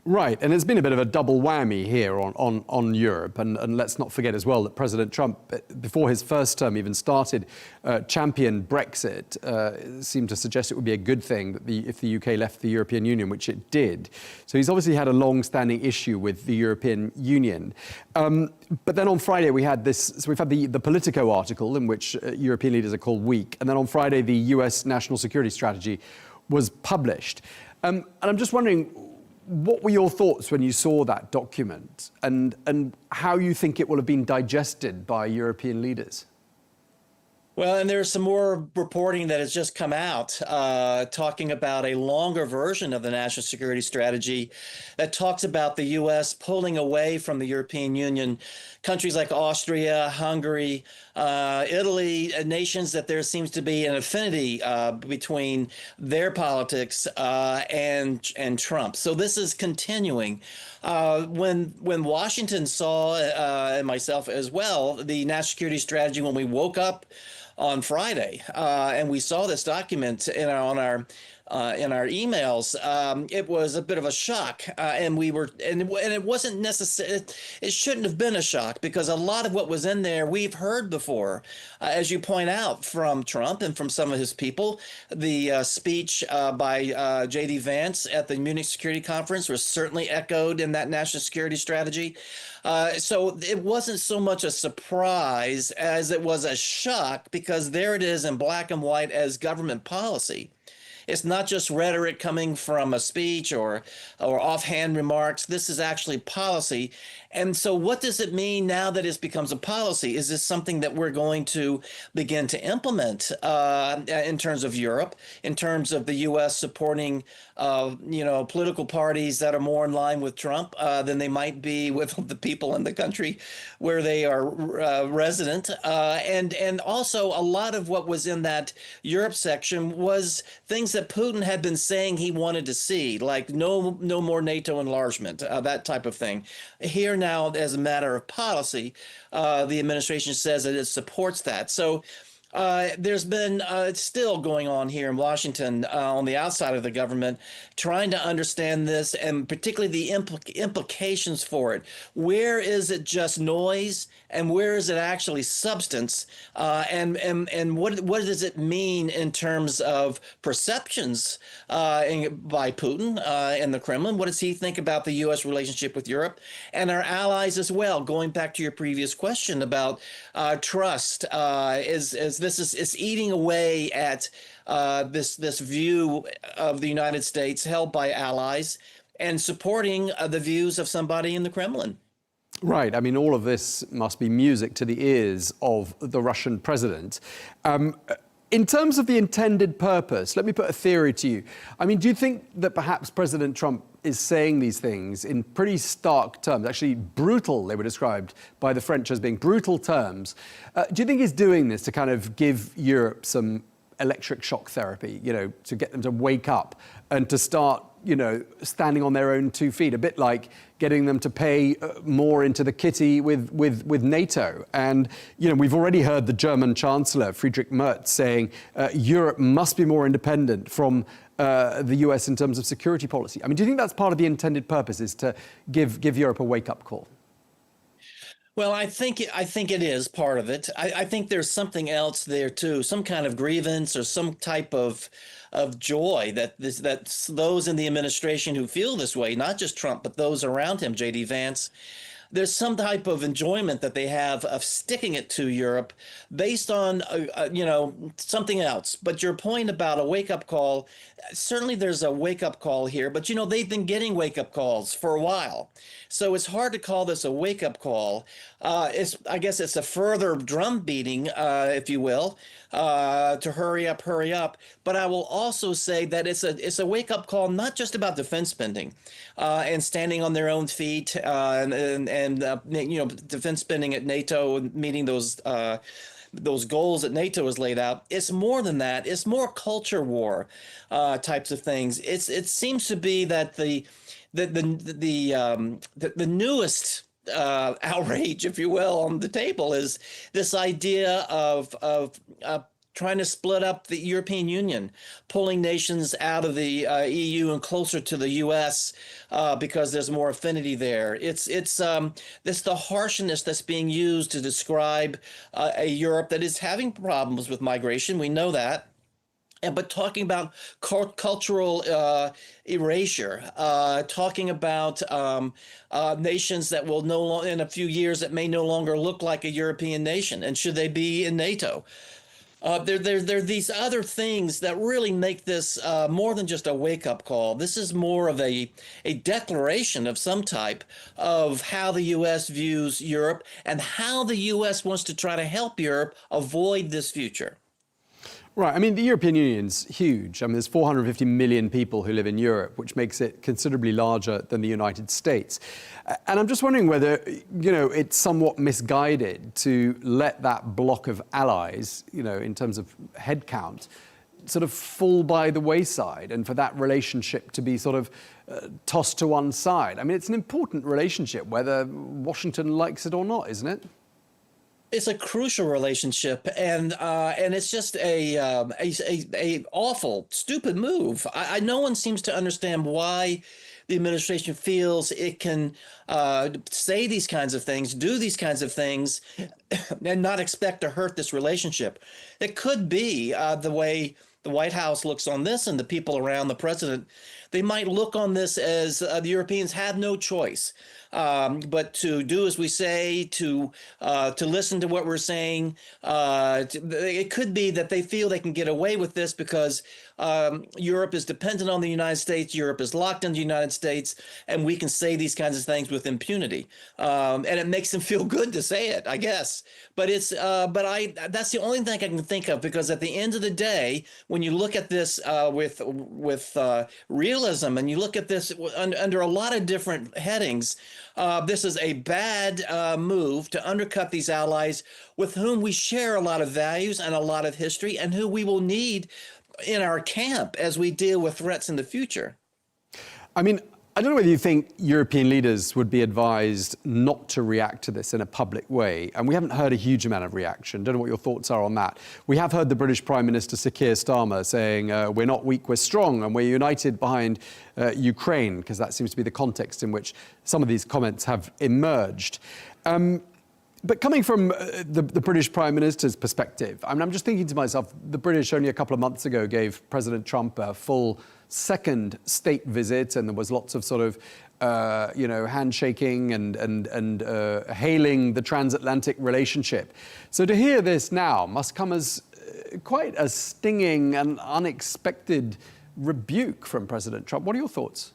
Right, and there's been a bit of a double whammy here on Europe, and let's not forget as well that President Trump, before his first term even started, championed Brexit, seemed to suggest it would be a good thing that if the UK left the European Union, which it did. So he's obviously had a long-standing issue with the European Union. But then on Friday we've had the Politico article in which European leaders are called weak, and then on Friday the US national security strategy was published. And I'm just wondering, what were your thoughts when you saw that document, and how you think it will have been digested by European leaders? Well, and there's some more reporting that has just come out talking about a longer version of the national security strategy that talks about the U.S. pulling away from the European Union. Countries like Austria, Hungary, Italy, nations that there seems to be an affinity between their politics and Trump. So this is continuing. When Washington saw, and myself as well, the national security strategy, when we woke up on Friday, and we saw this document in our emails, it was a bit of a shock, and it wasn't necessary. It shouldn't have been a shock, because a lot of what was in there we've heard before, as you point out, from Trump and from some of his people. The speech by J.D. Vance at the Munich Security Conference was certainly echoed in that national security strategy. So it wasn't so much a surprise as it was a shock, because there it is in black and white as government policy. It's not just rhetoric coming from a speech or offhand remarks. This is actually policy. And so what does it mean now that it becomes a policy? Is this something that we're going to begin to implement in terms of Europe, in terms of the U.S. supporting political parties that are more in line with Trump than they might be with the people in the country where they are resident? And also a lot of what was in that Europe section was things that Putin had been saying he wanted to see, like no more NATO enlargement, that type of thing. Here now, as a matter of policy, the administration says that it supports that. So there's been still going on here in Washington on the outside of the government, trying to understand this, and particularly the implications for it. Where is it just noise, and where is it actually substance? And what does it mean in terms of perceptions by Putin and the Kremlin? What does he think about the U.S. relationship with Europe and our allies as well? Going back to your previous question about trust, is eating away at this view of the United States held by allies and supporting the views of somebody in the Kremlin. Right. I mean, all of this must be music to the ears of the Russian president. In terms of the intended purpose, let me put a theory to you. I mean, do you think that perhaps President Trump is saying these things in pretty stark terms, actually brutal, they were described by the French as being brutal terms? Do you think he's doing this to kind of give Europe some electric shock therapy, to get them to wake up and to start, standing on their own 2 feet, a bit like getting them to pay more into the kitty with NATO? And, we've already heard the German Chancellor, Friedrich Merz, saying Europe must be more independent from the US in terms of security policy. I mean, do you think that's part of the intended purpose, is to give Europe a wake-up call? Well, I think it is part of it. I think there's something else there too, some kind of grievance or some type of joy that those in the administration who feel this way, not just Trump, but those around him, J.D. Vance, there's some type of enjoyment that they have of sticking it to Europe based on, something else. But your point about a wake-up call, certainly there's a wake-up call here, but, they've been getting wake-up calls for a while. So it's hard to call this a wake-up call. I guess it's a further drum beating, if you will, to hurry up. But I will also say that it's a wake-up call not just about defense spending and standing on their own feet and defense spending at NATO and meeting those goals that NATO has laid out. It's more than that. It's more culture war types of things. It seems to be that the newest outrage, if you will, on the table is this idea of trying to split up the European Union, pulling nations out of the EU and closer to the US because there's more affinity there. It's the harshness that's being used to describe a Europe that is having problems with migration. We know that. But talking about cultural erasure, talking about nations that will no longer, in a few years, that may no longer look like a European nation, and should they be in NATO? There are these other things that really make this more than just a wake-up call. This is more of a declaration of some type of how the U.S. views Europe and how the U.S. wants to try to help Europe avoid this future. Right. I mean, the European Union's huge. I mean, there's 450 million people who live in Europe, which makes it considerably larger than the United States. And I'm just wondering whether, it's somewhat misguided to let that block of allies, in terms of headcount, sort of fall by the wayside and for that relationship to be sort of tossed to one side. I mean, it's an important relationship, whether Washington likes it or not, isn't it? It's a crucial relationship, and it's just a awful, stupid move. No one seems to understand why the administration feels it can say these kinds of things, do these kinds of things, and not expect to hurt this relationship. It could be the way the White House looks on this, and the people around the president. They might look on this as the Europeans had no choice but to do as we say, to listen to what we're saying. It could be that they feel they can get away with this because Europe is dependent on the United States. Europe is locked in the United States, and we can say these kinds of things with impunity. And it makes them feel good to say it, I guess. But that's the only thing I can think of, because at the end of the day, when you look at this with realism, and you look at this under a lot of different headings, this is a bad move to undercut these allies with whom we share a lot of values and a lot of history, and who we will need in our camp as we deal with threats in the future. I mean, I don't know whether you think European leaders would be advised not to react to this in a public way. And we haven't heard a huge amount of reaction. Don't know what your thoughts are on that. We have heard the British Prime Minister Sir Keir Starmer saying, we're not weak, we're strong, and we're united behind Ukraine, because that seems to be the context in which some of these comments have emerged. But coming from the British Prime Minister's perspective, I mean, I'm just thinking to myself, the British only a couple of months ago gave President Trump a full second state visit, and there was lots of sort of, handshaking and hailing the transatlantic relationship. So to hear this now must come as quite a stinging and unexpected rebuke from President Trump. What are your thoughts?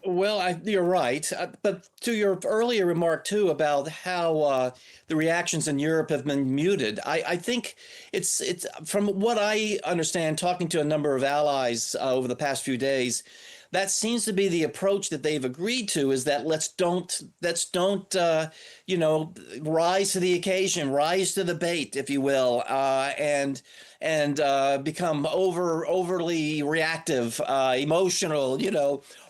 Well, you're right. But to your earlier remark, too, about how the reactions in Europe have been muted, I think it's from what I understand, talking to a number of allies over the past few days, that seems to be the approach that they've agreed to, is that let's don't rise to the occasion, rise to the bait, if you will, and become overly reactive, emotional,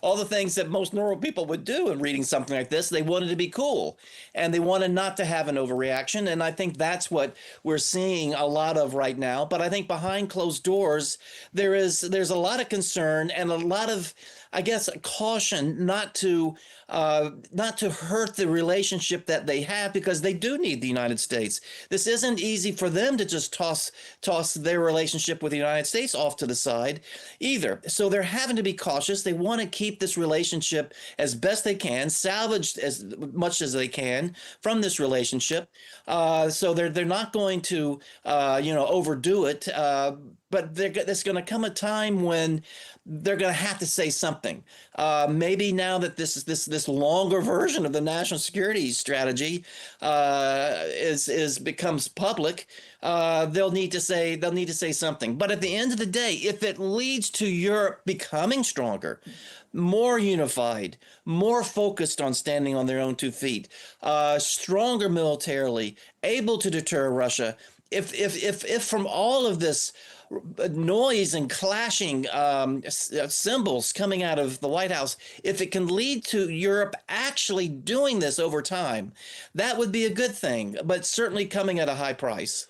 all the things that most normal people would do in reading something like this. They wanted to be cool, and they wanted not to have an overreaction. And I think that's what we're seeing a lot of right now. But I think behind closed doors, there's a lot of concern and a lot of I guess, caution not to hurt the relationship that they have, because they do need the United States. This isn't easy for them to just toss their relationship with the United States off to the side either. So they're having to be cautious. They want to keep this relationship as best they can, salvaged as much as they can from this relationship. So they're not going to overdo it. But there's going to come a time when they're going to have to say something. Maybe now that this longer version of the national security strategy becomes public, they'll need to say something. But at the end of the day, if it leads to Europe becoming stronger, more unified, more focused on standing on their own 2 feet, stronger militarily, able to deter Russia, if from all of this noise and clashing symbols coming out of the White House, if it can lead to Europe actually doing this over time, that would be a good thing, but certainly coming at a high price.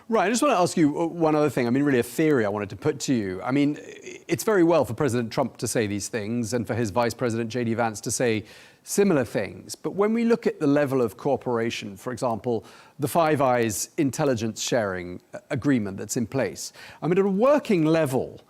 Right, I just want to ask you one other thing. I mean, really a theory I wanted to put to you. I mean, it's very well for President Trump to say these things and for his Vice President, J.D. Vance, to say similar things. But when we look at the level of cooperation, for example, the Five Eyes intelligence sharing agreement that's in place, I mean, at a working level,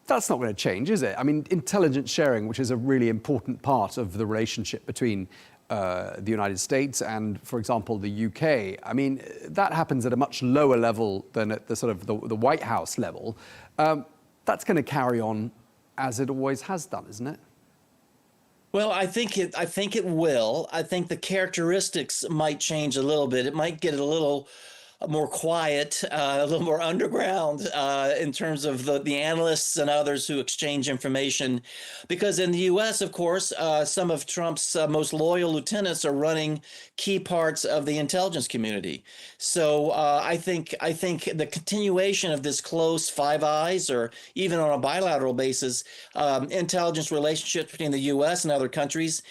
that's not going to change, is it? I mean, intelligence sharing, which is a really important part of the relationship between the United States and, for example, the UK. I mean, that happens at a much lower level than at the sort of the White House level. That's going to carry on as it always has done, isn't it? Well, I think it will. I think the characteristics might change a little bit. It might get a little more quiet, a little more underground in terms of the analysts and others who exchange information. Because in the U.S., of course, some of Trump's most loyal lieutenants are running key parts of the intelligence community. So I think the continuation of this close Five Eyes, or even on a bilateral basis, intelligence relationships between the U.S. and other countries,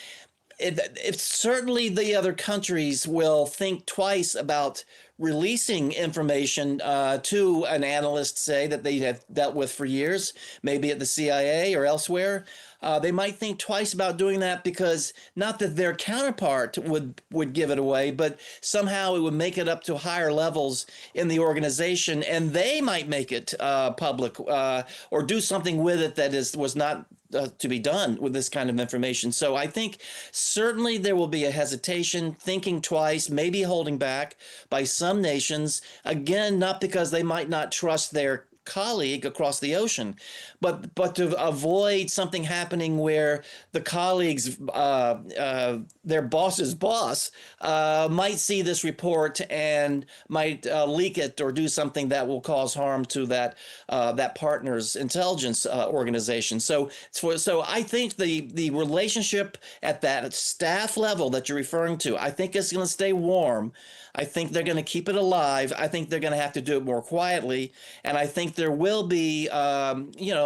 if certainly the other countries will think twice about releasing information to an analyst, say, that they have dealt with for years, maybe at the CIA or elsewhere. They might think twice about doing that, because not that their counterpart would give it away, but somehow it would make it up to higher levels in the organization, and they might make it public or do something with it that was not to be done with this kind of information. So I think certainly there will be a hesitation, thinking twice, maybe holding back by some nations, again, not because they might not trust their colleague across the ocean, but to avoid something happening where the colleagues, their boss's boss, might see this report and might leak it or do something that will cause harm to that partner's intelligence organization. So I think the relationship at that staff level that you're referring to, I think it's going to stay warm. I think they're going to keep it alive. I think they're going to have to do it more quietly, and I think there will be,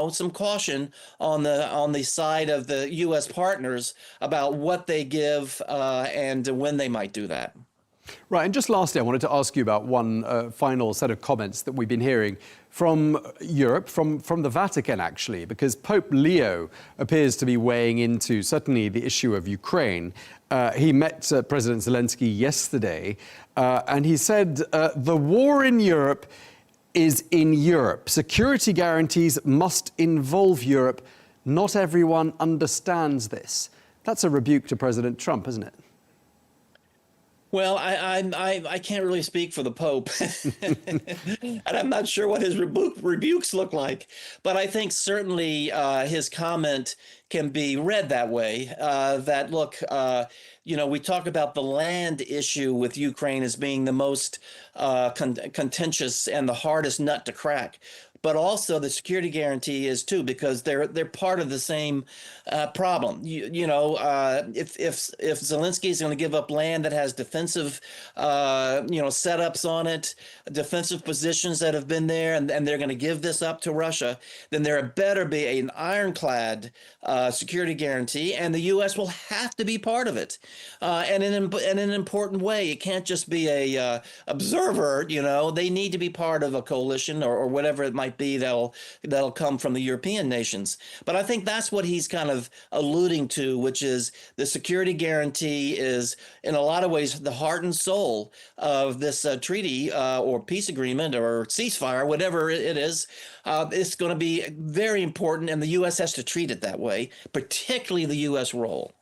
some caution on the side of the U.S. partners about what they give and when they might do that. Right, and just lastly, I wanted to ask you about one final set of comments that we've been hearing from Europe, from the Vatican, actually, because Pope Leo appears to be weighing into certainly the issue of Ukraine. He met President Zelenskyy yesterday, and he said, the war in Europe is in Europe. Security guarantees must involve Europe. Not everyone understands this. That's a rebuke to President Trump, isn't it? Well, I can't really speak for the Pope, and I'm not sure what his rebukes look like. But I think certainly his comment can be read that way. That look, we talk about the land issue with Ukraine as being the most contentious and the hardest nut to crack. But also the security guarantee is too, because they're part of the same problem. If Zelenskyy is going to give up land that has defensive, setups on it, defensive positions that have been there, and they're going to give this up to Russia, then there better be an ironclad security guarantee, and the U.S. will have to be part of it, and in an important way. It can't just be a observer. They need to be part of a coalition or whatever it might might be that'll come from the European nations. But I think that's what he's kind of alluding to, which is the security guarantee is in a lot of ways the heart and soul of this treaty or peace agreement or ceasefire, whatever it is. It's going to be very important, and the U.S. has to treat it that way, particularly the U.S. role.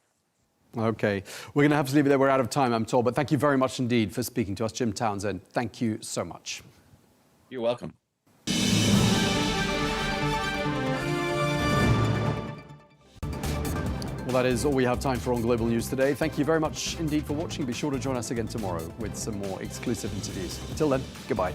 Okay, we're going to have to leave it there. We're out of time, I'm told. But thank you very much indeed for speaking to us, Jim Townsend. Thank you so much. You're welcome. Well, that is all we have time for on Global News today. Thank you very much indeed for watching. Be sure to join us again tomorrow with some more exclusive interviews. Until then, goodbye.